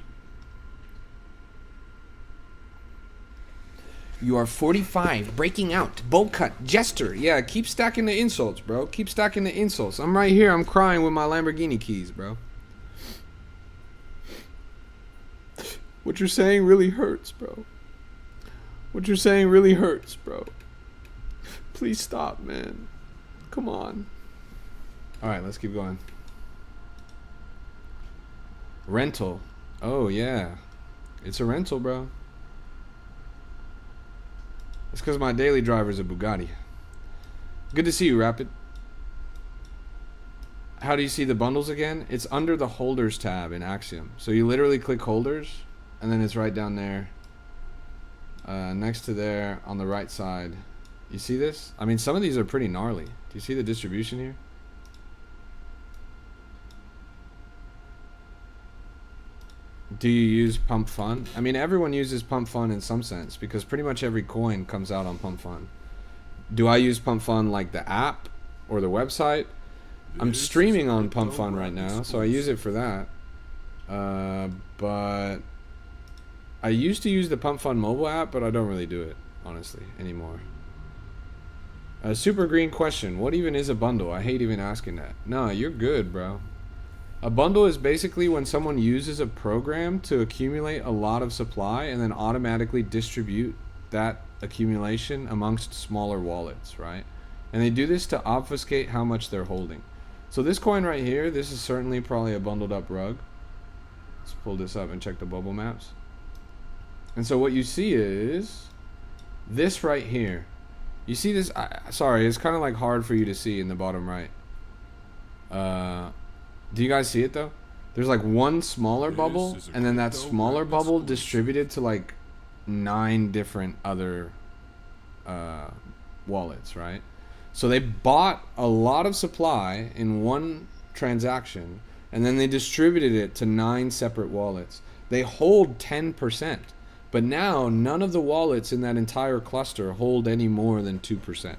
you are 45, breaking out, bowl cut, jester. Yeah, keep stacking the insults, bro. Keep stacking the insults. I'm right here, I'm crying with my Lamborghini keys, bro. What you're saying really hurts, bro. What you're saying really hurts, bro. Please stop, man. Come on. Alright, let's keep going. Rental. Oh, yeah. It's a rental, bro. It's because my daily driver's a Bugatti. Good to see you, Rapid. How do you see the bundles again? It's under the holders tab in Axiom. So you literally click holders, and then it's right down there. Next to there on the right side. You see this? I mean, some of these are pretty gnarly. Do you see the distribution here? Do you use Pump Fun? I mean, everyone uses Pump Fun in some sense because pretty much every coin comes out on Pump Fun. Do I use Pump Fun like the app or the website? I'm streaming on Pump Fun right now, so I use it for that. But I used to use the Pump Fun mobile app, but I don't really do it, honestly, anymore. A super green question. What even is a bundle? I hate even asking that. No, you're good, bro. A bundle is basically when someone uses a program to accumulate a lot of supply and then automatically distribute that accumulation amongst smaller wallets, right? And they do this to obfuscate how much they're holding. So this coin right here, this is certainly probably a bundled up rug. Let's pull this up and check the bubble maps. And so what you see is this right here. You see this? Sorry, it's kind of like hard for you to see in the bottom right. Do you guys see it though? There's like one smaller bubble, and then that smaller bubble distributed to like 9 different other wallets, right? So they bought a lot of supply in one transaction, and then they distributed it to 9 separate wallets. They hold 10%, but now none of the wallets in that entire cluster hold any more than 2%.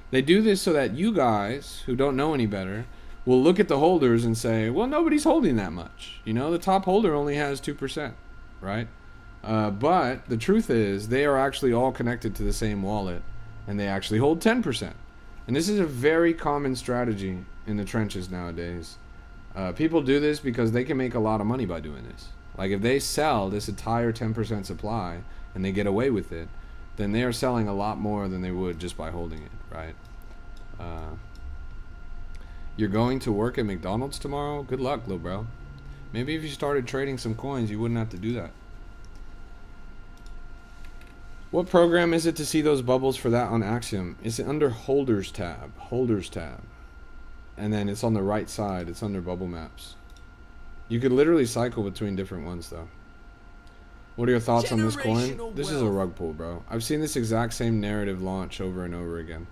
They do this so that you guys, who don't know any better, will look at the holders and say, well, nobody's holding that much. You know, the top holder only has 2%, right? But the truth is, they are actually all connected to the same wallet, and they actually hold 10%. And this is a very common strategy in the trenches nowadays. People do this because they can make a lot of money by doing this. Like if they sell this entire 10% supply and they get away with it, then they are selling a lot more than they would just by holding it, right? You're going to work at McDonald's tomorrow? Good luck, little bro. Maybe if you started trading some coins, you wouldn't have to do that. What program is it to see those bubbles for that on Axiom? It's under Holders tab. Holders tab. And then it's on the right side. It's under Bubble Maps. You could literally cycle between different ones, though. What are your thoughts on this coin? This is a rug pull, bro. I've seen this exact same narrative launch over and over again.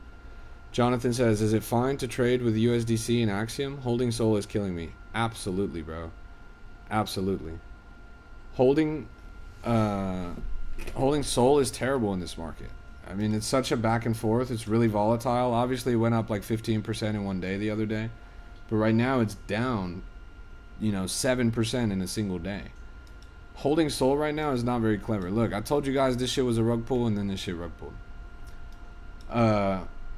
Jonathan says, is it fine to trade with USDC and Axiom? Holding Sol is killing me. Absolutely, bro. Absolutely. Holding Sol is terrible in this market. I mean, it's such a back and forth. It's really volatile. Obviously, it went up like 15% in one day the other day. But right now, it's down, 7% in a single day. Holding Sol right now is not very clever. Look, I told you guys this shit was a rug pull, and then this shit rug pulled.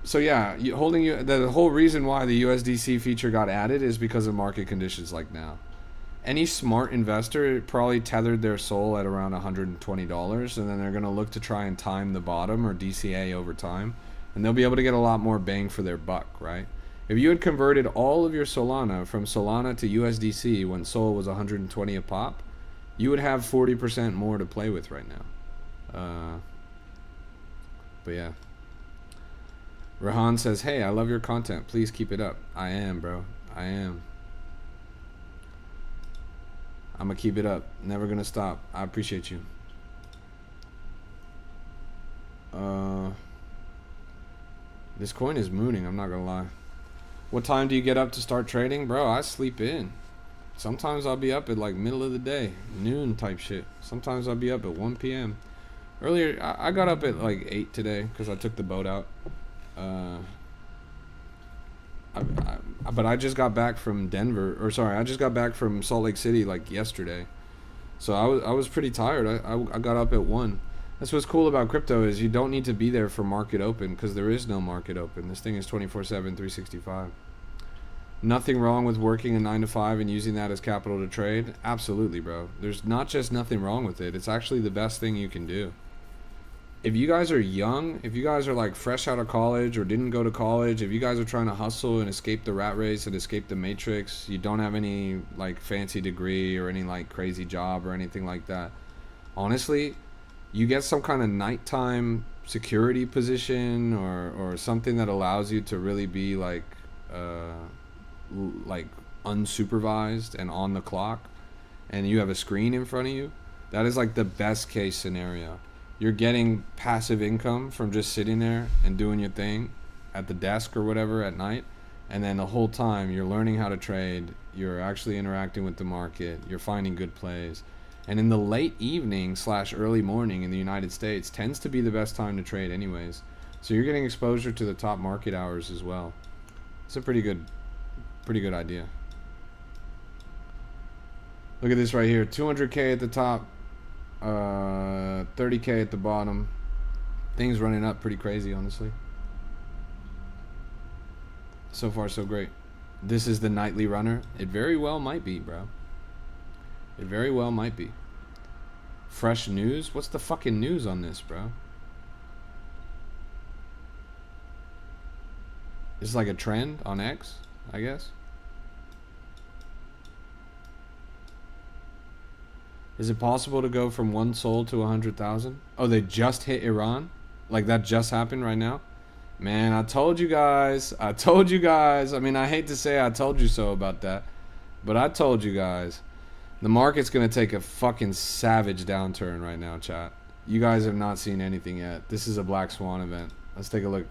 So yeah, the whole reason why the USDC feature got added is because of market conditions like now. Any smart investor probably tethered their Sol at around $120, and then they're going to look to try and time the bottom or DCA over time, and they'll be able to get a lot more bang for their buck, right? If you had converted all of your Solana from Solana to USDC when Sol was 120 a pop, you would have 40% more to play with right now. But yeah. Rahan says, hey, I love your content. Please keep it up. I am, bro. I am. I'm going to keep it up. Never going to stop. I appreciate you. This coin is mooning. I'm not going to lie. What time do you get up to start trading? Bro, I sleep in. Sometimes I'll be up at like middle of the day. Noon type shit. Sometimes I'll be up at 1 p.m. Earlier, I got up at like 8 today because I took the boat out. But I just got back from I just got back from Salt Lake City like yesterday, so I was pretty tired. I got up at 1. That's what's cool about crypto is you don't need to be there for market open because there is no market open. This thing is 24/7, 365. Nothing wrong with working a 9 to 5 and using that as capital to trade. Absolutely, bro. There's not just nothing wrong with it. It's actually the best thing you can do. If you guys are young, if you guys are like fresh out of college or didn't go to college, if you guys are trying to hustle and escape the rat race and escape the matrix, you don't have any like fancy degree or any like crazy job or anything like that. Honestly, you get some kind of nighttime security position or something that allows you to really be like unsupervised and on the clock, and you have a screen in front of you. That is like the best case scenario. You're getting passive income from just sitting there and doing your thing at the desk or whatever at night, and then the whole time you're learning how to trade, you're actually interacting with the market, you're finding good plays. And in the late evening / early morning in the United States tends to be the best time to trade anyways. So you're getting exposure to the top market hours as well. It's a pretty good idea. Look at this right here, 200K at the top, 30K at the bottom. Things running up pretty crazy, honestly. So far so great. This is the nightly runner. It very well might be, bro. It very well might be. Fresh news? What's the fucking news on this, bro? It's like a trend on X, I guess. Is it possible to go from 1 Sol to 100,000? Oh, they just hit Iran? Like that just happened right now? Man, I told you guys. I mean, I hate to say I told you so about that. But I told you guys, the market's going to take a fucking savage downturn right now, chat. You guys have not seen anything yet. This is a Black Swan event. Let's take a look.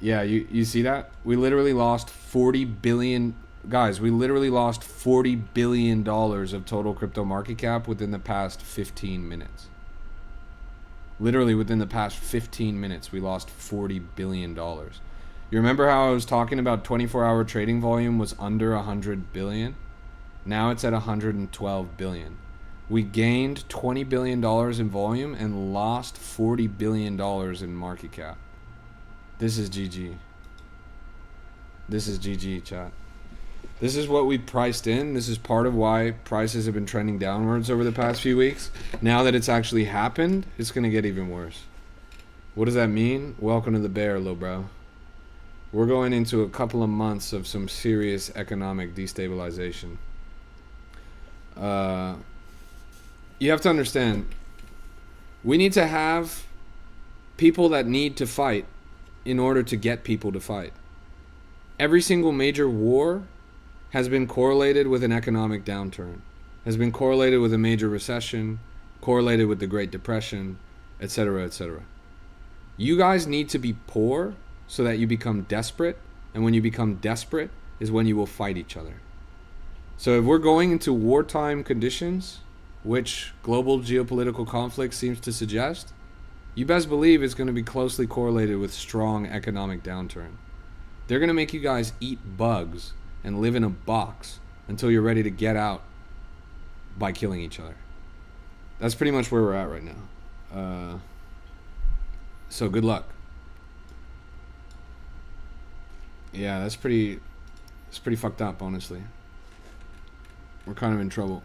Yeah, you see that? We literally lost 40 billion... Guys, we literally lost $40 billion of total crypto market cap within the past 15 minutes. Literally within the past 15 minutes, we lost $40 billion. You remember how I was talking about 24-hour trading volume was under 100 billion? Now it's at 112 billion. We gained $20 billion in volume and lost $40 billion in market cap. This is GG. This is GG, chat. This is what we priced in. This is part of why prices have been trending downwards over the past few weeks. Now that it's actually happened, it's going to get even worse. What does that mean? Welcome to the bear, little bro. We're going into a couple of months of some serious economic destabilization. You have to understand, we need to have people that need to fight in order to get people to fight. Every single major war has been correlated with an economic downturn, has been correlated with a major recession, correlated with the Great Depression, etc., etc. You guys need to be poor so that you become desperate, and when you become desperate is when you will fight each other. So if we're going into wartime conditions, which global geopolitical conflict seems to suggest, you best believe it's going to be closely correlated with strong economic downturn. They're going to make you guys eat bugs and live in a box until you're ready to get out by killing each other. That's pretty much where we're at right now. So good luck. Yeah, it's pretty fucked up, honestly. We're kind of in trouble.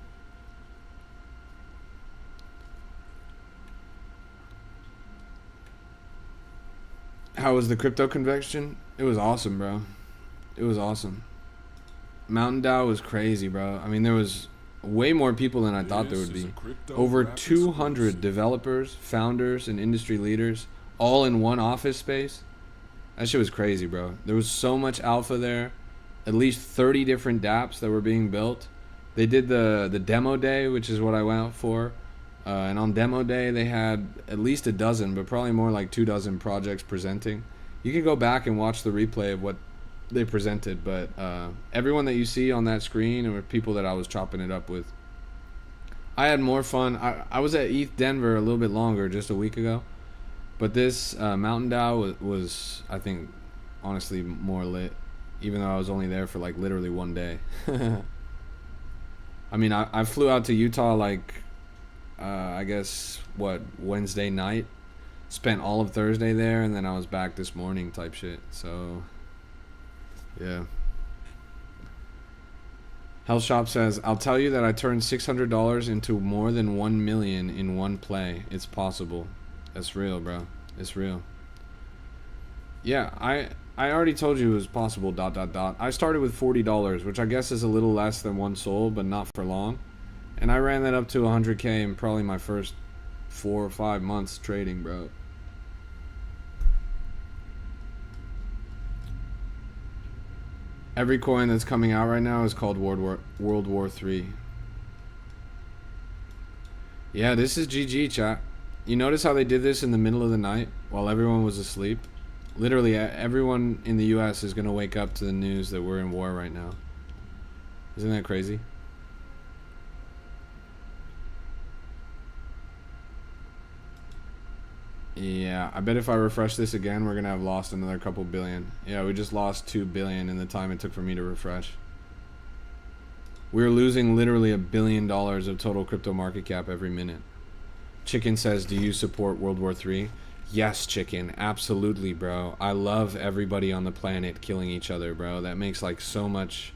How was the crypto convention? It was awesome, bro. It was awesome. Mountain DAO was crazy, bro. I mean, there was way more people than I thought there would be. Over 200 developers, founders, and industry leaders, all in one office space. That shit was crazy, bro. There was so much alpha there. At least 30 different dApps that were being built. They did the demo day, which is what I went out for. And on demo day, they had at least a dozen, but probably more like 24 projects presenting. You can go back and watch the replay of what they presented, but everyone that you see on that screen were people that I was chopping it up with. I had more fun. I was at ETH Denver a little bit longer, just a week ago. But this Mountain DAO was, I think, honestly more lit, even though I was only there for like literally one day. I mean, I flew out to Utah like, I guess, Wednesday night. Spent all of Thursday there, and then I was back this morning type shit. So, yeah. Hellshop says, I'll tell you that I turned $600 into more than 1 million in one play. It's possible. That's real, bro. It's real. Yeah, I already told you it was possible, ... I started with $40, which I guess is a little less than one soul, but not for long. And I ran that up to 100K in probably my first 4 or 5 months trading, bro. Every coin that's coming out right now is called World War III. Yeah, this is GG, chat. You notice how they did this in the middle of the night while everyone was asleep? Literally, everyone in the US is going to wake up to the news that we're in war right now. Isn't that crazy? Yeah, I bet if I refresh this again, we're going to have lost another couple billion. Yeah, we just lost 2 billion in the time it took for me to refresh. We're losing literally $1 billion of total crypto market cap every minute. Chicken says, do you support World War III? Yes, Chicken. Absolutely, bro. I love everybody on the planet killing each other, bro. That makes like so much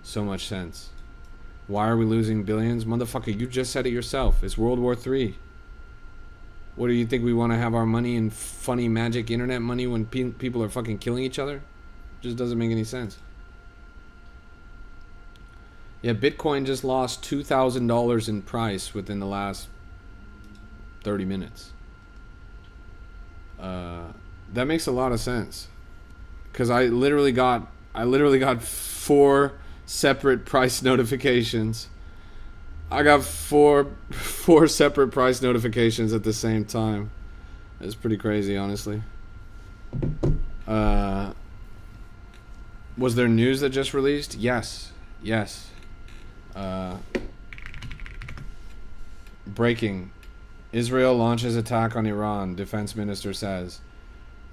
sense. Why are we losing billions? Motherfucker, you just said it yourself. It's World War III. What do you think, we want to have our money in funny magic internet money when people are fucking killing each other? Just doesn't make any sense. Yeah, Bitcoin just lost $2,000 in price within the last 30 minutes. That makes a lot of sense. Cause I literally got 4 separate price notifications. I got four separate price notifications at the same time. It's pretty crazy, honestly. Was there news that just released? Yes. Breaking. Israel launches attack on Iran, defense minister says.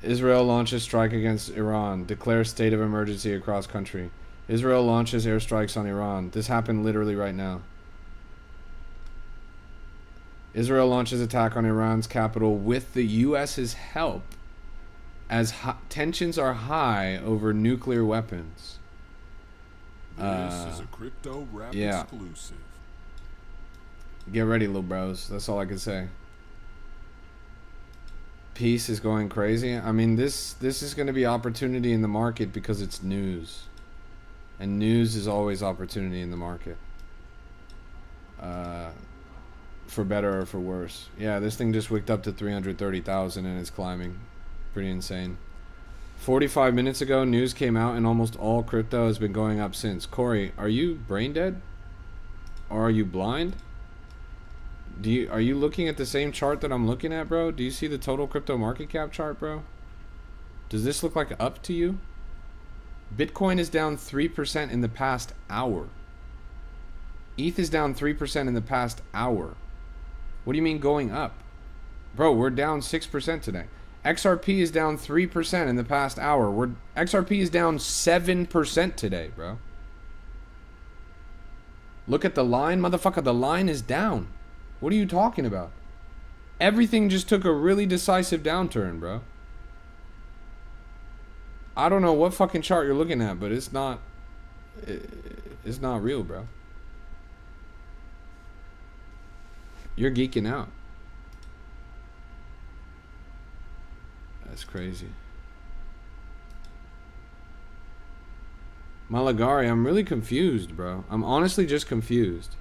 Israel launches strike against Iran, declares state of emergency across country. Israel launches airstrikes on Iran. This happened literally right now. Israel launches attack on Iran's capital with the U.S.'s help as tensions are high over nuclear weapons. This is a Crypto Rap exclusive. Get ready, little bros. That's all I can say. Peace is going crazy. I mean, this is going to be opportunity in the market because it's news. And news is always opportunity in the market. For better or for worse. Yeah, this thing just wicked up to 330,000 and it's climbing. Pretty insane. 45 minutes ago, news came out and almost all crypto has been going up since. Corey, are you brain dead? Or are you blind? Are you looking at the same chart that I'm looking at, bro? Do you see the total crypto market cap chart, bro? Does this look like up to you? Bitcoin is down 3% in the past hour. ETH is down 3% in the past hour. What do you mean going up? Bro, we're down 6% today. XRP is down 3% in the past hour. XRP is down 7% today, bro. Look at the line, motherfucker. The line is down. What are you talking about? Everything just took a really decisive downturn, bro. I don't know what fucking chart you're looking at, but it's not real, bro. You're geeking out. That's crazy. Malagari, I'm really confused, bro. I'm honestly just confused.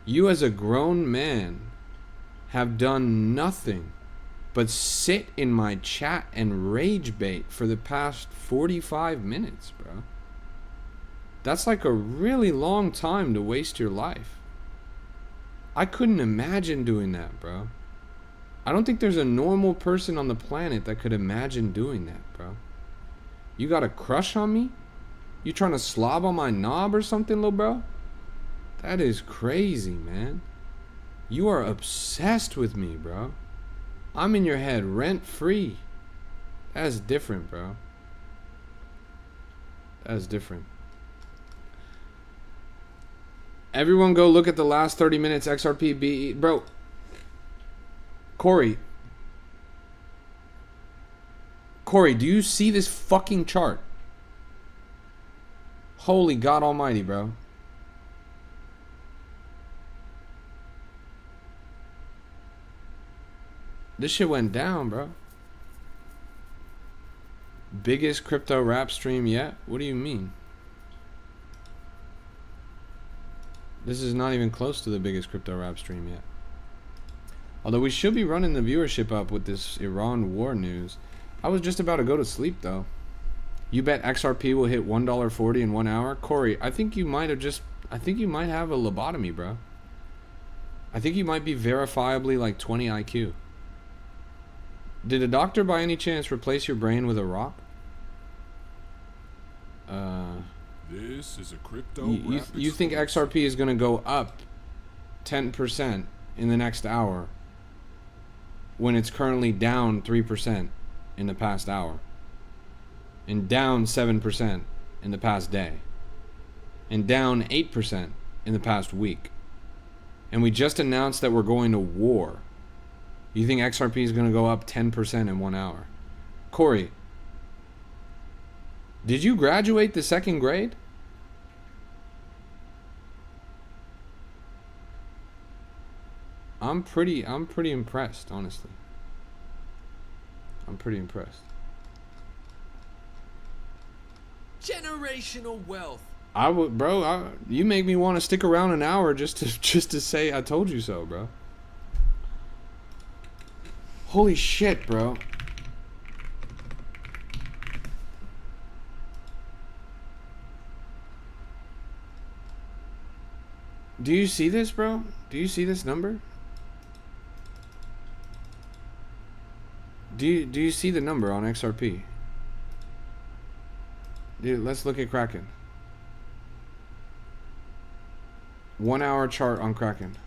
You as a grown man have done nothing but sit in my chat and rage bait for the past 45 minutes, bro. That's like a really long time to waste your life. I couldn't imagine doing that, bro. I don't think there's a normal person on the planet that could imagine doing that, bro. You got a crush on me? You trying to slob on my knob or something, little bro? That is crazy, man. You are obsessed with me, bro. I'm in your head rent-free. That's different, bro. That's different. Everyone go look at the last 30 minutes XRP BE. Bro. Corey, do you see this fucking chart? Holy God almighty, bro. This shit went down, bro. Biggest crypto rap stream yet? What do you mean? This is not even close to the biggest crypto rap stream yet. Although we should be running the viewership up with this Iran war news. I was just about to go to sleep, though. You bet XRP will hit $1.40 in 1 hour? Corey, I think you might have a lobotomy, bro. I think you might be verifiably like 20 IQ. Did a doctor by any chance replace your brain with a rock? This is a crypto you think XRP is going to go up 10% in the next hour when it's currently down 3% in the past hour and down 7% in the past day and down 8% in the past week, and we just announced that we're going to war? You think XRP is going to go up 10% in 1 hour? Corey, did you graduate the 2nd grade? I'm pretty impressed, honestly. I'm pretty impressed. Generational wealth. I would, bro. You make me want to stick around an hour just to say I told you so, bro. Holy shit, bro. Do you see this, bro? Do you see this number? Do you see the number on XRP? Dude, let's look at Kraken. 1 hour chart on Kraken.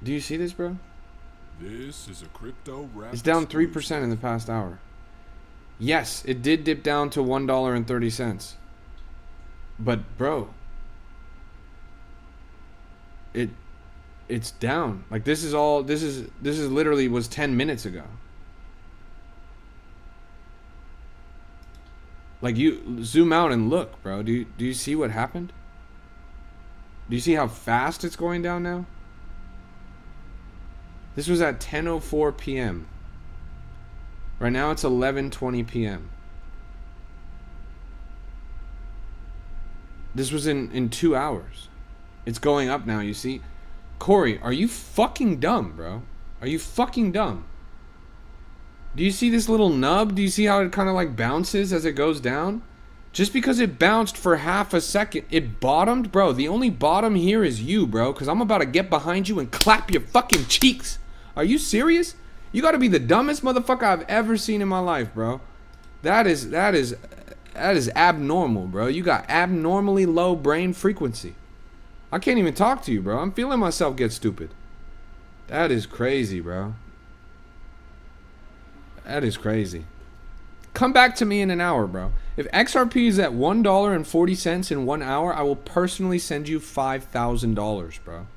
Do you see this, bro? This is a crypto rap. It's down 3% in the past hour. Yes, it did dip down to $1.30. But bro, it's down. Like this is literally was 10 minutes ago. Like you zoom out and look, bro. Do you see what happened? Do you see how fast it's going down now? This was at 10:04 p.m. Right now it's 11:20 p.m. This was in 2 hours. It's going up now, you see? Corey, are you fucking dumb, bro? Are you fucking dumb? Do you see this little nub? Do you see how it kind of like bounces as it goes down? Just because it bounced for half a second, it bottomed? Bro, the only bottom here is you, bro, because I'm about to get behind you and clap your fucking cheeks. Are you serious? You gotta be the dumbest motherfucker I've ever seen in my life, bro. That is abnormal, bro. You got abnormally low brain frequency. I can't even talk to you, bro. I'm feeling myself get stupid. That is crazy, bro. That is crazy. Come back to me in an hour, bro. If XRP is at $1.40 in 1 hour, I will personally send you $5,000, bro.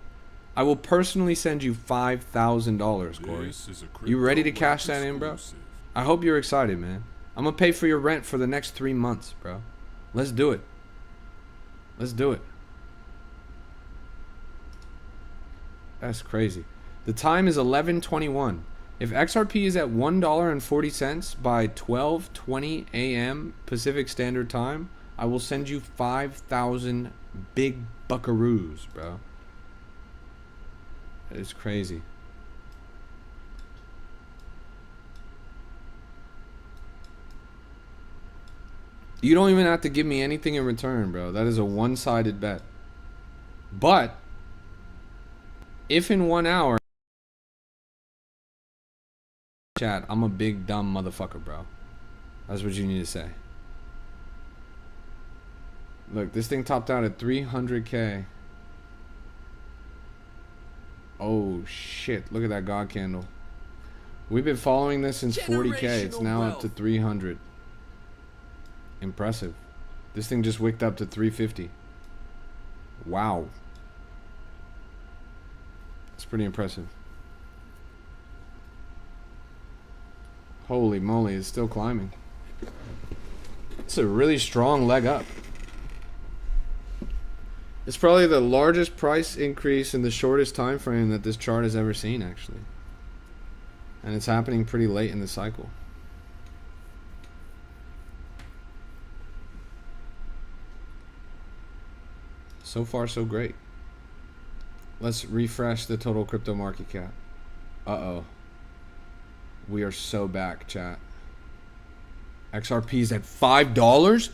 I will personally send you $5,000, Corey. You ready to cash that in, bro? I hope you're excited, man. I'm gonna pay for your rent for the next 3 months, bro. Let's do it. Let's do it. That's crazy. The time is 11:21. If XRP is at $1.40 by 12:20 a.m. Pacific Standard Time, I will send you 5,000 big buckaroos, bro. That is crazy. You don't even have to give me anything in return, bro. That is a one-sided bet. But if in 1 hour, chat, I'm a big dumb motherfucker, bro. That's what you need to say. Look, this thing topped out at 300K. Oh shit, look at that God candle. We've been following this since 40K. It's now up to 300. Impressive. This thing just wicked up to 350. Wow. It's pretty impressive. Holy moly, it's still climbing. It's a really strong leg up. It's probably the largest price increase in the shortest time frame that this chart has ever seen, actually. And it's happening pretty late in the cycle. So far, so great. Let's refresh the total crypto market cap. Uh-oh. We are so back, chat. XRP is at $5?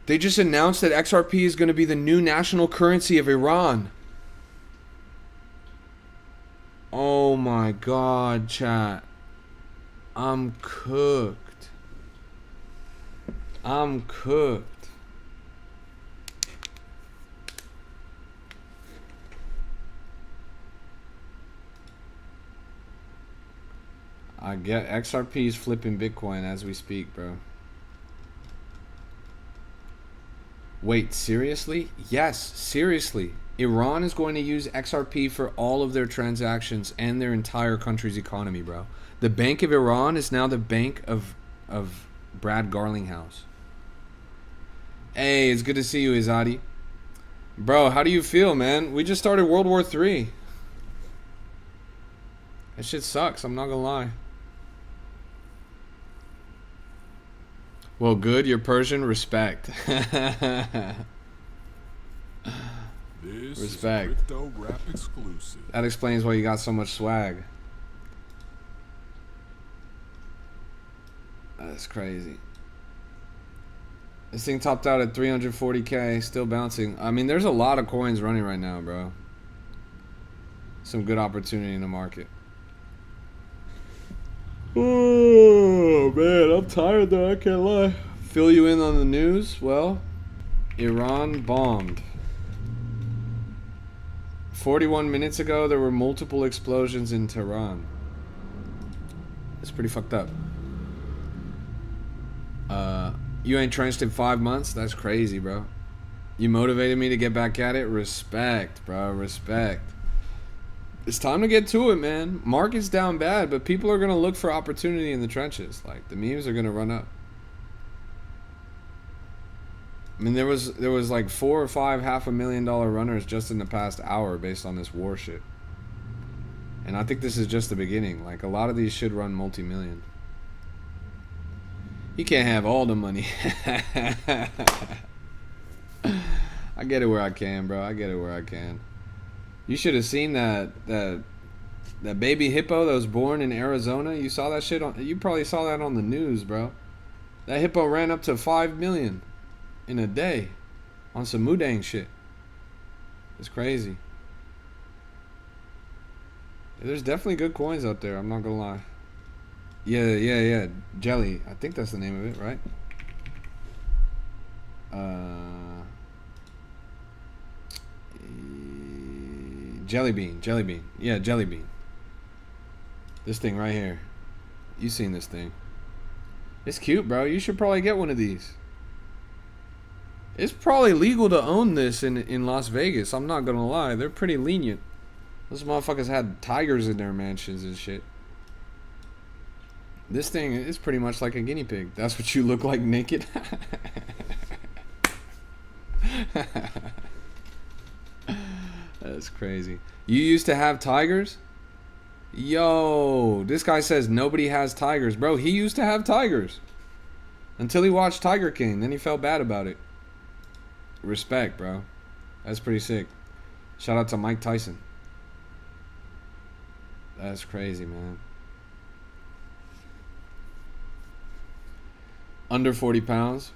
They just announced that XRP is going to be the new national currency of Iran. Oh my god, chat. I'm cooked. I'm cooked. I get XRP is flipping Bitcoin as we speak, bro. Wait, seriously? Yes, seriously. Iran is going to use XRP for all of their transactions and their entire country's economy, bro. The Bank of Iran is now the bank of Brad Garlinghouse. Hey, it's good to see you, Izadi. Bro, how do you feel, man? We just started World War III. That shit sucks, I'm not gonna lie. Well, good, you're Persian. Respect. Respect. Crypto rap exclusive. That explains why you got so much swag. That's crazy. This thing topped out at 340k, still bouncing. I mean, there's a lot of coins running right now, bro. Some good opportunity in the market. Oh, man, I'm tired though, I can't lie. Fill you in on the news? Well, Iran bombed. 41 minutes ago, there were multiple explosions in Tehran. It's pretty fucked up. You ain't trenched in 5 months? That's crazy, bro. You motivated me to get back at it? Respect, bro, respect. It's time to get to it, man. Market's down bad, but people are going to look for opportunity in the trenches. Like, the memes are going to run up. I mean, there was like 4 or 5 $500,000 runners just in the past hour based on this war shit. And I think this is just the beginning. Like, a lot of these should run multi-million. You can't have all the money. I get it where I can, bro. I get it where I can. You should have seen that baby hippo that was born in Arizona. You saw that shit on. You probably saw that on the news, bro. That hippo ran up to 5 million in a day on some Mudang shit. It's crazy. There's definitely good coins out there. I'm not gonna lie. Yeah. Jelly. I think that's the name of it, right? Jelly bean. Yeah, jelly bean. This thing right here. You seen this thing. It's cute, bro. You should probably get one of these. It's probably legal to own this in Las Vegas. I'm not gonna lie. They're pretty lenient. Those motherfuckers had tigers in their mansions and shit. This thing is pretty much like a guinea pig. That's what you look like naked. That's crazy. You used to have tigers? Yo, this guy says nobody has tigers. Bro, he used to have tigers. Until he watched Tiger King. Then he felt bad about it. Respect, bro. That's pretty sick. Shout out to Mike Tyson. That's crazy, man. Under 40 pounds.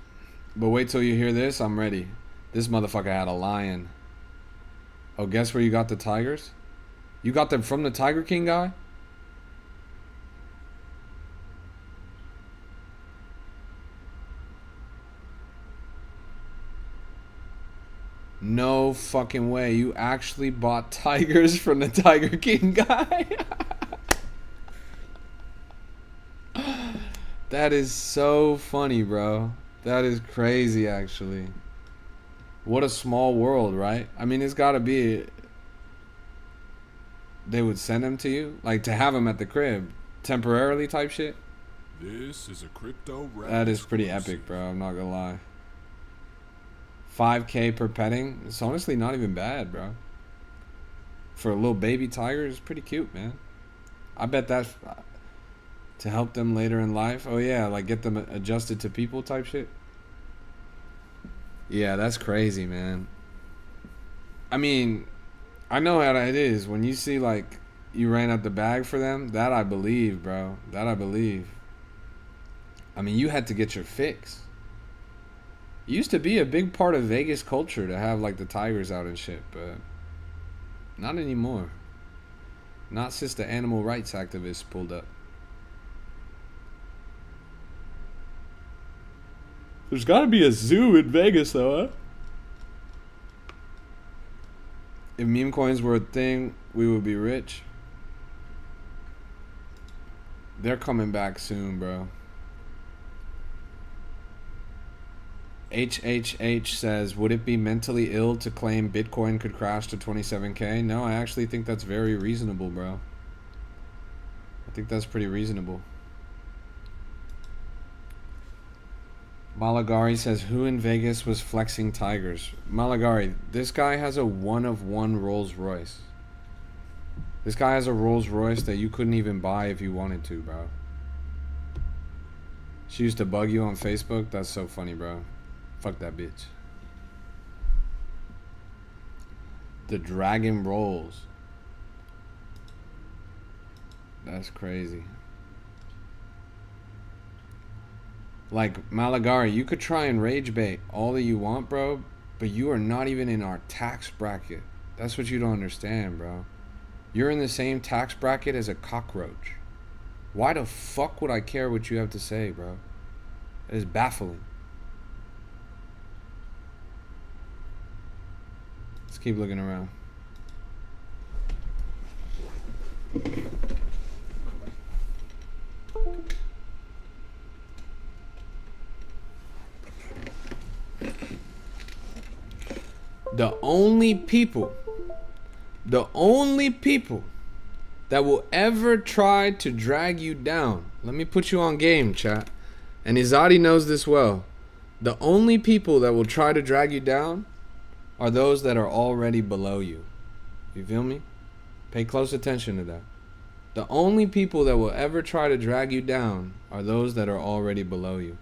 But wait till you hear this. I'm ready. This motherfucker had a lion. Oh, guess where you got the tigers? You got them from the Tiger King guy? No fucking way. You actually bought tigers from the Tiger King guy? That is so funny, bro. That is crazy, actually. What a small world, right? I mean, it's gotta be... They would send them to you? Like, to have them at the crib. Temporarily type shit? This is a crypto rap. That is pretty epic, bro. I'm not gonna lie. 5K per petting? It's honestly not even bad, bro. For a little baby tiger, it's pretty cute, man. I bet that's... To help them later in life? Oh, yeah, like get them adjusted to people type shit? Yeah, that's crazy, man. I mean, I know how that is. When you see, like, you ran out the bag for them, that I believe, bro. That I believe. I mean, you had to get your fix. It used to be a big part of Vegas culture to have, like, the tigers out and shit, but not anymore. Not since the animal rights activists pulled up. There's gotta be a zoo in Vegas, though, huh? If meme coins were a thing, we would be rich. They're coming back soon, bro. HHH says, would it be mentally ill to claim Bitcoin could crash to 27K? No, I actually think that's very reasonable, bro. I think that's pretty reasonable. Malagari says, who in Vegas was flexing tigers? Malagari, this guy has a one-of-one Rolls Royce. This guy has a Rolls Royce that you couldn't even buy if you wanted to, bro. She used to bug you on Facebook? That's so funny, bro. Fuck that bitch. The Dragon Rolls. That's crazy. Like, Malagari, you could try and rage bait all that you want, bro, but you are not even in our tax bracket. That's what you don't understand, bro. You're in the same tax bracket as a cockroach. Why the fuck would I care what you have to say, bro? It is baffling. Let's keep looking around. The only people that will ever try to drag you down. Let me put you on game, chat. And Izadi knows this well. The only people that will try to drag you down are those that are already below you. You feel me? Pay close attention to that. The only people that will ever try to drag you down are those that are already below you.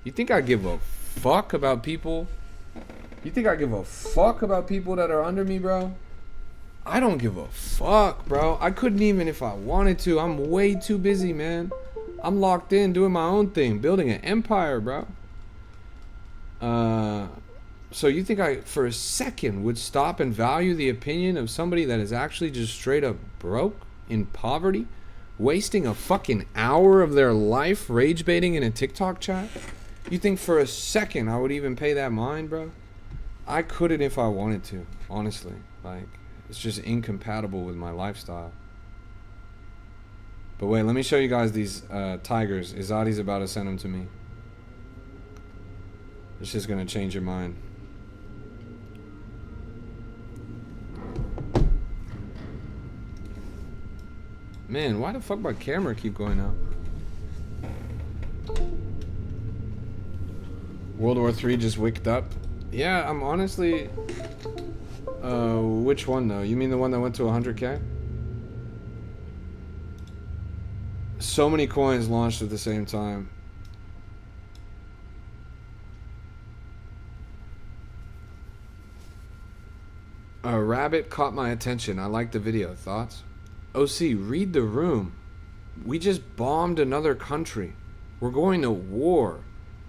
You think I give a fuck about people? You think I give a fuck about people that are under me, bro? I don't give a fuck, bro. I couldn't even if I wanted to. I'm way too busy, man. I'm locked in doing my own thing, building an empire, bro. So you think I, for a second, would stop and value the opinion of somebody that is actually just straight up broke, in poverty, wasting a fucking hour of their life rage baiting in a TikTok chat? You think for a second I would even pay that mind, bro? I couldn't if I wanted to, honestly. Like, it's just incompatible with my lifestyle. But wait, let me show you guys these tigers. Izadi's about to send them to me. It's just gonna change your mind. Man, why the fuck my camera keep going out? World War III just wicked up. Yeah, I'm honestly... which one though? You mean the one that went to 100k? So many coins launched at the same time. A rabbit caught my attention. I liked the video. Thoughts? OC, read the room. We just bombed another country. We're going to war.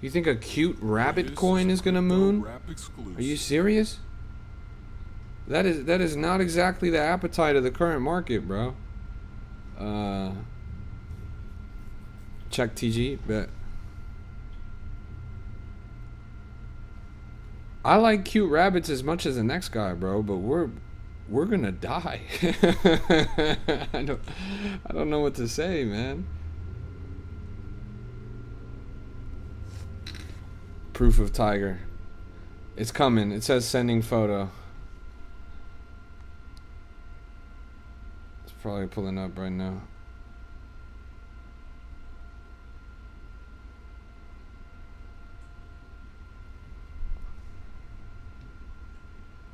You think a cute rabbit coin is gonna moon? Are you serious? That is not exactly the appetite of the current market, bro. Check TG, bet. I like cute rabbits as much as the next guy, bro, but we're gonna die. I don't know what to say, man. Proof of tiger. It's coming. It says sending photo. It's probably pulling up right now.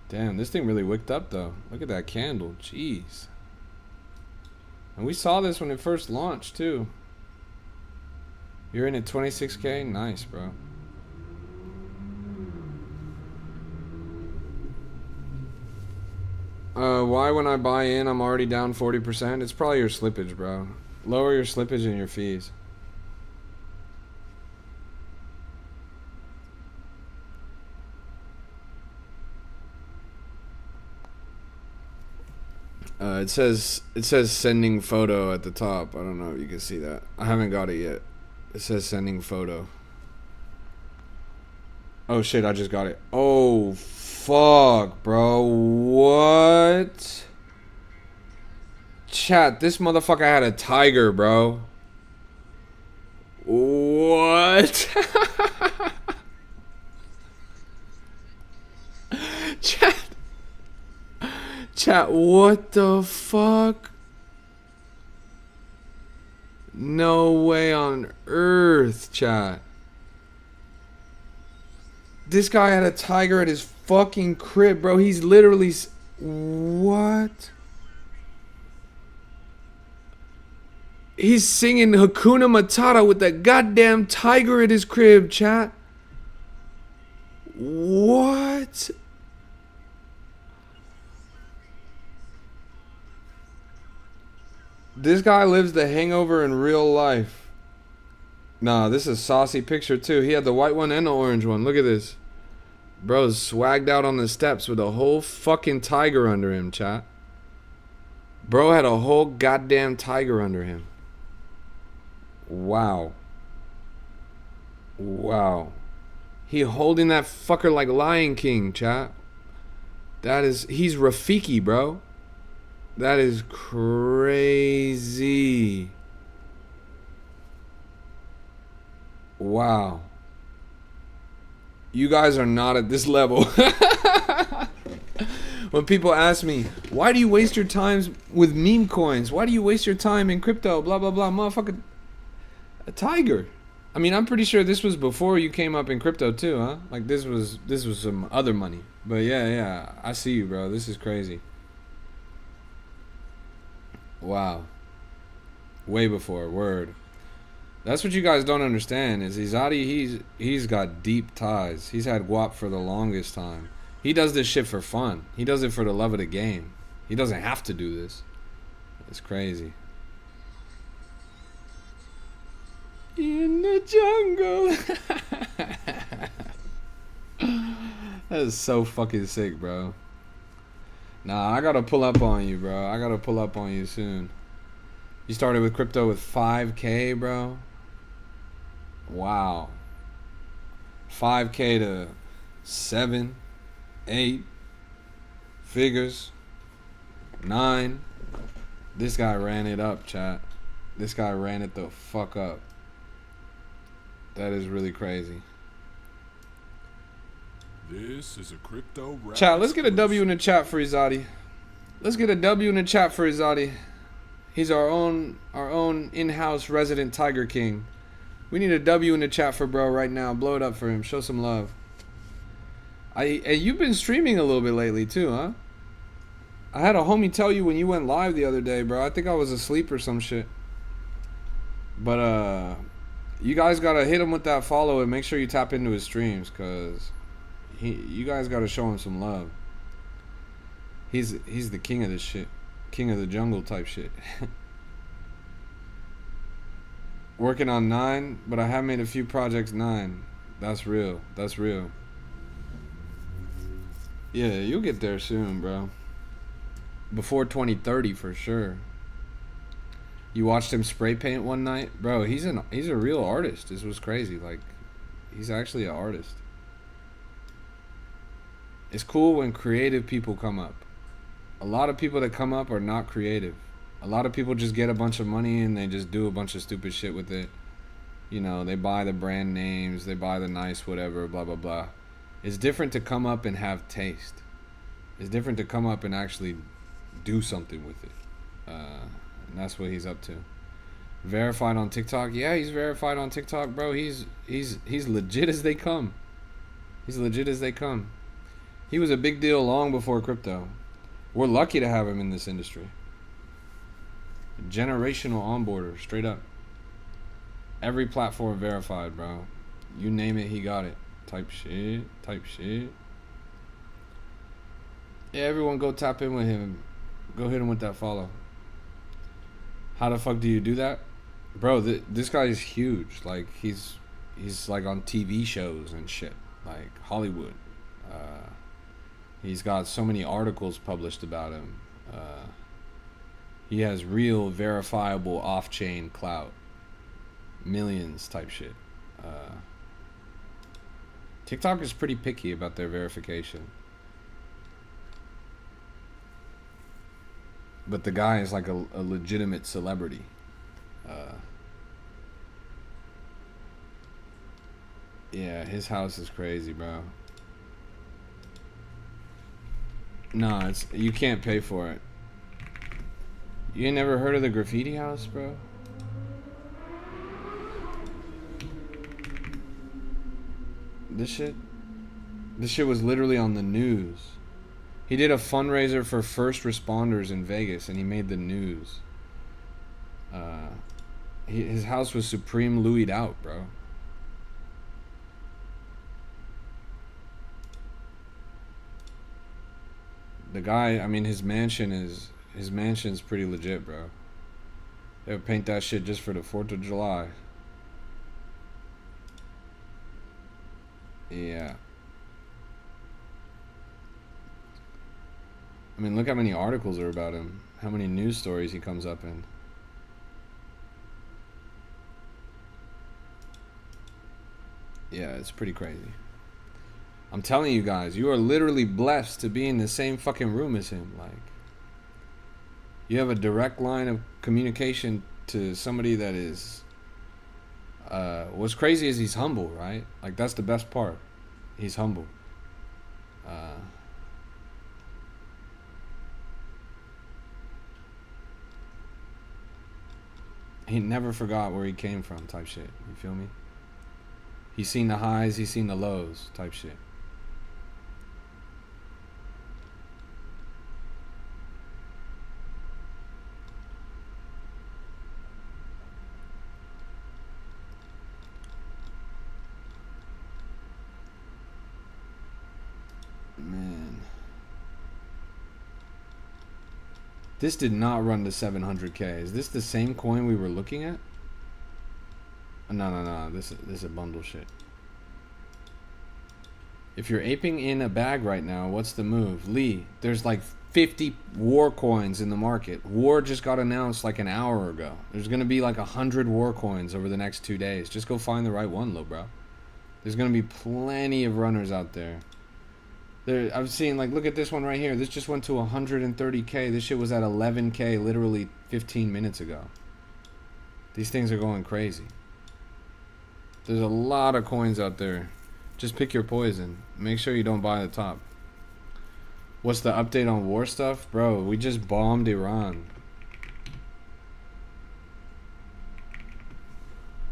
Damn, this thing really wicked up though. Look at that candle. Jeez. And we saw this when it first launched too. You're in at 26k? Nice, bro. Why when I buy in I'm already down 40%? It's probably your slippage, bro. Lower your slippage and your fees. It says sending photo at the top. I don't know if you can see that. I haven't got it yet. It says sending photo. Oh shit, I just got it. Oh fuck, bro. What? Chat, this motherfucker had a tiger, bro. What? Chat, what the fuck? No way on earth, chat. This guy had a tiger at his fucking crib, bro. He's literally... What? He's singing Hakuna Matata with that goddamn tiger at his crib, chat. What? This guy lives the hangover in real life. Nah, this is a saucy picture too. He had the white one and the orange one. Look at this. Bro's swagged out on the steps with a whole fucking tiger under him, chat. Bro had a whole goddamn tiger under him. Wow. Wow. He holding that fucker like Lion King, chat. He's Rafiki, bro. That is crazy. Wow. You guys are not at this level. When people ask me, why do you waste your time with meme coins? Why do you waste your time in crypto? Blah, blah, blah. Motherfucker. A tiger. I mean, I'm pretty sure this was before you came up in crypto too, huh? Like this was some other money. But yeah, I see you, bro. This is crazy. Wow. Way before, word. That's what you guys don't understand is Izadi, he's got deep ties. He's had guap for the longest time. He does this shit for fun. He does it for the love of the game. He doesn't have to do this. It's crazy. In the jungle. That is so fucking sick, bro. Nah, I gotta pull up on you, bro. I gotta pull up on you soon. You started with crypto with 5K, bro. Wow. 5K to 7, 8 figures, 9. This guy ran it up, chat. This guy ran it the fuck up. That is really crazy. This is a crypto rap. Chat, let's get a W in the chat for Izadi. Let's get a W in the chat for Izadi. He's our own in-house resident Tiger King. We need a W in the chat for bro right now. Blow it up for him. Show some love. You've been streaming a little bit lately too, huh? I had a homie tell you when you went live the other day, bro. I think I was asleep or some shit. But you guys gotta hit him with that follow and make sure you tap into his streams, cause you guys gotta show him some love. He's the king of this shit. King of the jungle type shit. Working on 9, but I have made a few projects 9. That's real. That's real. Yeah, you'll get there soon, bro. Before 2030 for sure. You watched him spray paint one night? Bro, he's a real artist. This was crazy. Like, he's actually an artist. It's cool when creative people come up. A lot of people that come up are not creative. A lot of people just get a bunch of money and they just do a bunch of stupid shit with it. You know, they buy the brand names, they buy the nice whatever, blah, blah, blah. It's different to come up and have taste. It's different to come up and actually do something with it. And that's what he's up to. Verified on TikTok? Yeah, he's verified on TikTok, bro. He's legit as they come. He's legit as they come. He was a big deal long before crypto. We're lucky to have him in this industry. Generational onboarder, straight up. Every platform verified, bro. You name it, he got it. Type shit. Yeah, everyone go tap in with him. Go hit him with that follow. How the fuck do you do that? Bro, this guy is huge. Like, he's like on TV shows and shit. Like, Hollywood. He's got so many articles published about him. He has real verifiable off-chain clout. Millions type shit. TikTok is pretty picky about their verification. But the guy is like a legitimate celebrity. Yeah, his house is crazy, bro. No, you can't pay for it. You ain't never heard of the graffiti house, bro? This shit was literally on the news. He did a fundraiser for first responders in Vegas, and he made the news. His house was supreme Louis'd out, bro. The guy, I mean, his mansion's pretty legit, bro. They would paint that shit just for the 4th of July. Yeah. I mean, look how many articles are about him. How many news stories he comes up in. Yeah, it's pretty crazy. I'm telling you guys, you are literally blessed to be in the same fucking room as him. Like, you have a direct line of communication to somebody that is... what's crazy is he's humble, right? Like, that's the best part. He's humble. He never forgot where he came from, type shit. You feel me? He's seen the highs, he's seen the lows, type shit. Man. This did not run to 700k. Is this the same coin we were looking at? No. This is a bundle shit. If you're aping in a bag right now, what's the move? Lee, there's like 50 war coins in the market. War just got announced like an hour ago. There's going to be like 100 war coins over the next 2 days. Just go find the right one, Lo, bro. There's going to be plenty of runners out there. I've seen, like, look at this one right here. This just went to 130k. This shit was at 11k literally 15 minutes ago. These things are going crazy. There's a lot of coins out there. Just pick your poison. Make sure you don't buy the top. What's the update on war stuff? Bro, we just bombed Iran.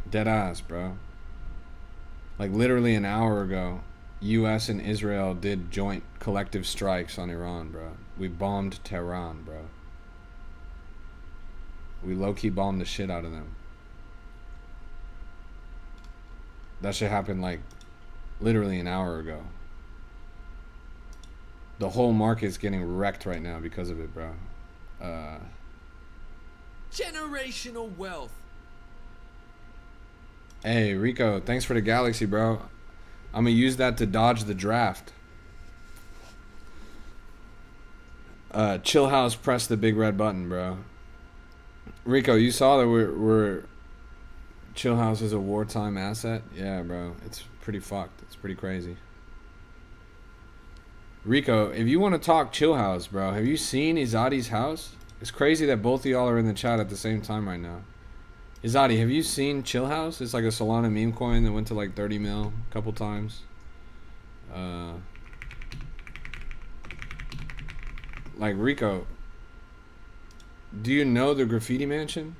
Dead ass, bro. Like, literally an hour ago, US and Israel did joint collective strikes on Iran, bro. We bombed Tehran, bro. We low-key bombed the shit out of them. That shit happened like literally an hour ago. The whole market's getting wrecked right now because of it, bro. Generational wealth. Hey, Rico, thanks for the galaxy, bro. I'm gonna use that to dodge the draft. Chill House, press the big red button, bro. Rico, you saw that we're Chill House is a wartime asset? Yeah, bro. It's pretty fucked. It's pretty crazy. Rico, if you want to talk Chill House, bro, have you seen Izadi's house? It's crazy that both of y'all are in the chat at the same time right now. Izadi, have you seen Chill House? It's like a Solana meme coin that went to like 30 mil a couple times. Like, Rico, do you know the Graffiti Mansion?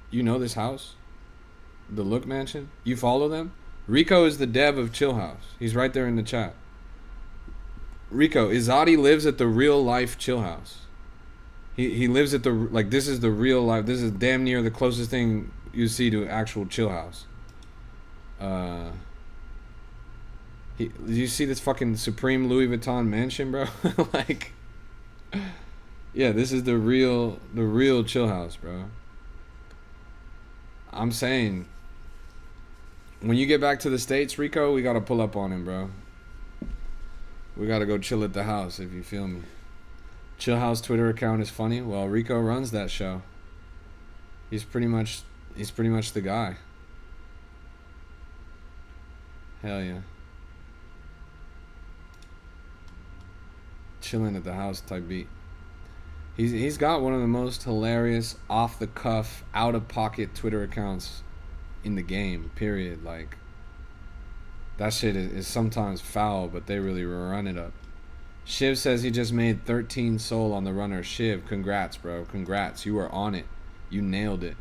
You know this house? The Look Mansion? You follow them? Rico is the dev of Chill House. He's right there in the chat. Rico, Izadi lives at the real life Chill House. He lives at the, like, this is the real life. This is damn near the closest thing you see to actual Chill House. Do you see this fucking Supreme Louis Vuitton mansion, bro? Like, yeah, this is the real Chill House, bro. I'm saying, when you get back to the States, Rico, we gotta pull up on him, bro. We gotta go chill at the house, if you feel me. Chill House Twitter account is funny. Well, Rico runs that show. He's pretty much the guy. Hell yeah. Chilling at the house type beat. He's got one of the most hilarious, off the cuff, out of pocket Twitter accounts in the game, period. Like, that shit is sometimes foul, but they really run it up. Shiv says he just made 13 soul on the runner. Shiv, congrats, bro. Congrats. You were on it. You nailed it.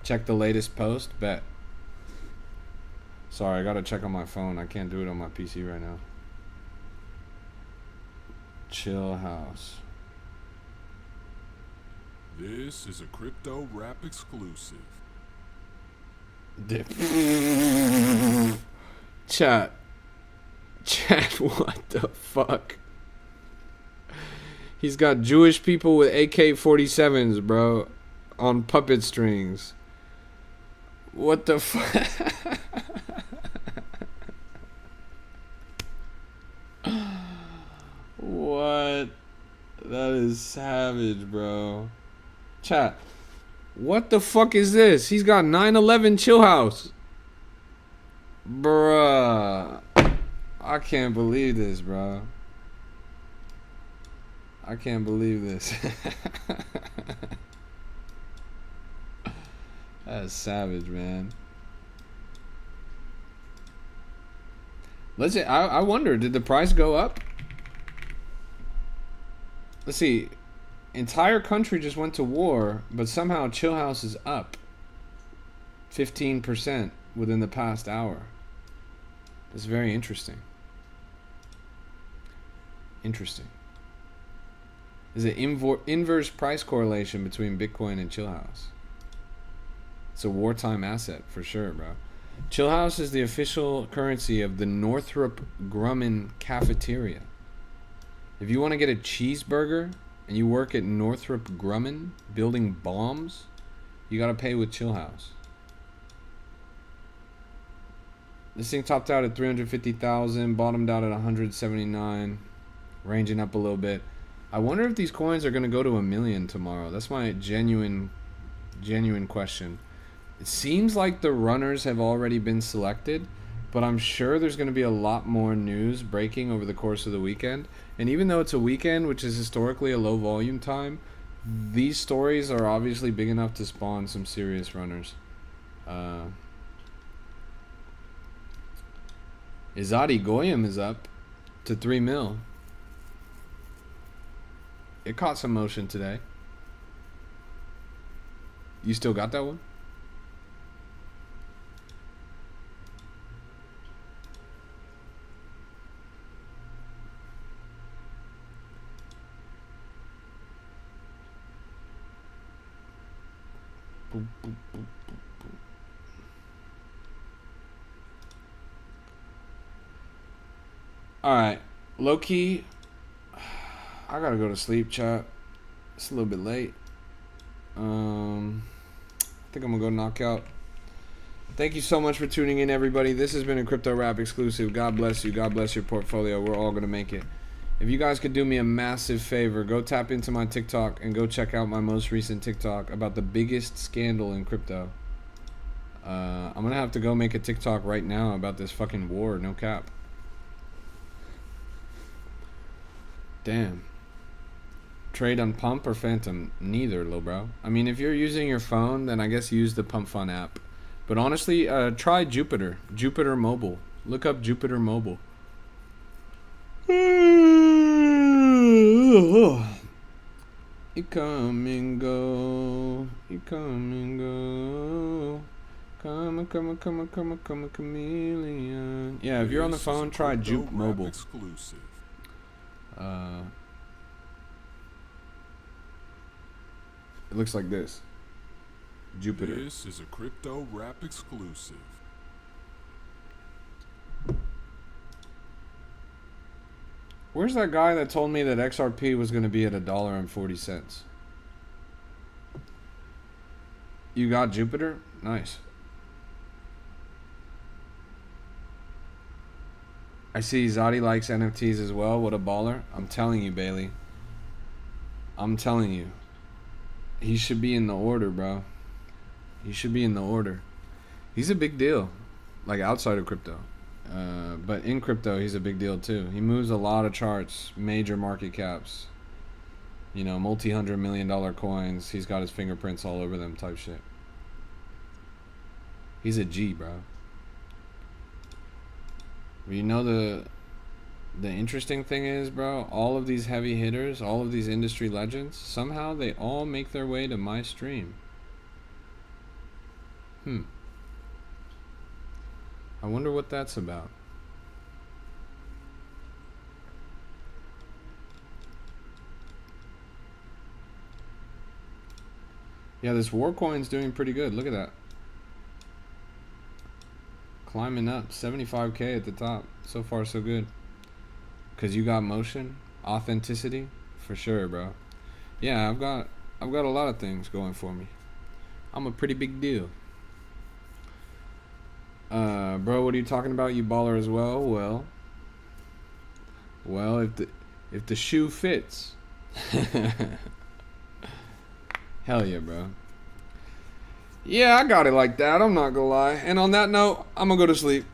Check the latest post. Bet. Sorry, I gotta check on my phone. I can't do it on my PC right now. Chill House. This is a crypto rap exclusive. Chat, what the fuck? He's got Jewish people with AK-47s, bro, on puppet strings. What the fuck? is savage, bro. Chat. What the fuck is this? He's got 9/11 chill house. Bruh. I can't believe this, bro. I can't believe this. That's savage, man. Let's see. I wonder, did the price go up? Let's see. Entire country just went to war, but somehow chill house is up 15% within the past hour. That's very interesting. Interesting. There's an inverse price correlation between Bitcoin and chill house. It's a wartime asset for sure, bro. Chill house is the official currency of the Northrop Grumman cafeteria. If you want to get a cheeseburger and you work at Northrop Grumman building bombs, you gotta pay with chill house. This thing topped out at 350,000, bottomed out at 179, ranging up a little bit. I wonder if these coins are gonna go to 1 million tomorrow. That's my genuine question. It seems like the runners have already been selected, but I'm sure there's going to be a lot more news breaking over the course of the weekend. And even though it's a weekend, which is historically a low volume time, these stories are obviously big enough to spawn some serious runners. Izadi Goyim is up to 3 mil. It caught some motion today. You still got that one? Boop, boop, boop, boop, boop. Alright, low key, I gotta go to sleep, chat. It's a little bit late. I think I'm gonna go knock out. Thank you so much for tuning in, everybody. This has been a Crypto Rap exclusive. God bless you. God bless your portfolio. We're all gonna make it. If you guys could do me a massive favor, go tap into my TikTok and go check out my most recent TikTok about the biggest scandal in crypto. I'm gonna have to go make a TikTok right now about this fucking war, no cap. Damn. Trade on Pump or Phantom? Neither, lil bro. I mean, if you're using your phone, then I guess use the Pump Fun app. But honestly, try Jupiter. Jupiter Mobile. Look up Jupiter Mobile. You come and go. You come and go. Come, chameleon. Yeah, if you're on the phone, try Jupe Mobile. Exclusive. It looks like this. Jupiter. This is a Crypto Rap exclusive. Where's that guy that told me that XRP was going to be at $1.40? You got Jupiter? Nice. I see Zadi likes NFTs as well. What a baller. I'm telling you, Bailey. I'm telling you. He should be in the order, bro. He should be in the order. He's a big deal. Like outside of crypto. But in crypto, he's a big deal too. He moves a lot of charts, major market caps. You know, multi-$100 million coins. He's got his fingerprints all over them type shit. He's a G, bro. But you know the interesting thing is, bro, all of these heavy hitters, all of these industry legends, somehow they all make their way to my stream. I wonder what that's about. Yeah, this war coin's doing pretty good. Look at that. Climbing up, 75K at the top. So far, so good. Cause you got motion, authenticity, for sure, bro. Yeah, I've got a lot of things going for me. I'm a pretty big deal. Bro, what are you talking about? You baller as well? Well, if the shoe fits, Hell yeah, bro. Yeah, I got it like that. I'm not gonna lie. And on that note, I'm gonna go to sleep.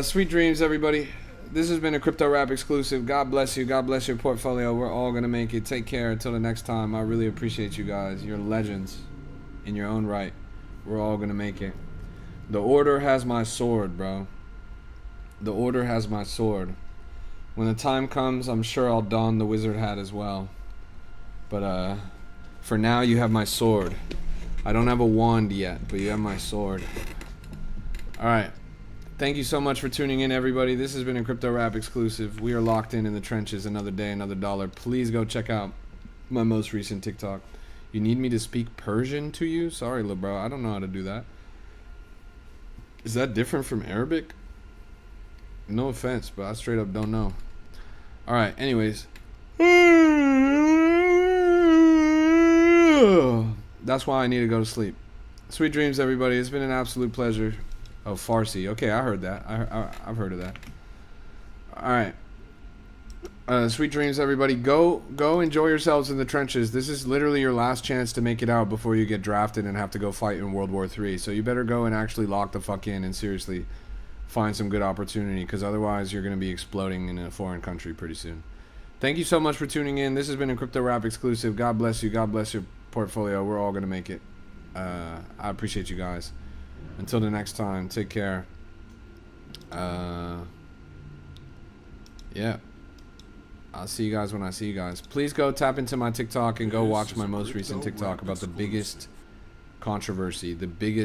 Sweet dreams, everybody. This has been a Crypto Rap exclusive. God bless you. God bless your portfolio. We're all gonna make it. Take care. Until the next time. I really appreciate you guys. You're legends in your own right. We're all gonna make it. The order has my sword, bro. The order has my sword. When the time comes, I'm sure I'll don the wizard hat as well. But for now, you have my sword. I don't have a wand yet, but you have my sword. Alright. Thank you so much for tuning in, everybody. This has been a Crypto Rap exclusive. We are locked in the trenches. Another day, another dollar. Please go check out my most recent TikTok. You need me to speak Persian to you? Sorry, little bro. I don't know how to do that. Is that different from Arabic? No offense, but I straight up don't know. Alright, anyways. That's why I need to go to sleep. Sweet dreams, everybody. It's been an absolute pleasure. Oh, Farsi. Okay, I heard that. I've heard of that. Alright. Sweet dreams, everybody. Go enjoy yourselves in the trenches. This is literally your last chance to make it out before you get drafted and have to go fight in World War III. So you better go and actually lock the fuck in and seriously find some good opportunity, because otherwise you're going to be exploding in a foreign country pretty soon. Thank you so much for tuning in. This has been a Crypto Rap exclusive. God bless you. God bless your portfolio. We're all going to make it. I appreciate you guys. Until the next time, take care. Yeah. I'll see you guys when I see you guys. Please go tap into my TikTok and go watch my most recent TikTok about the biggest controversy, the biggest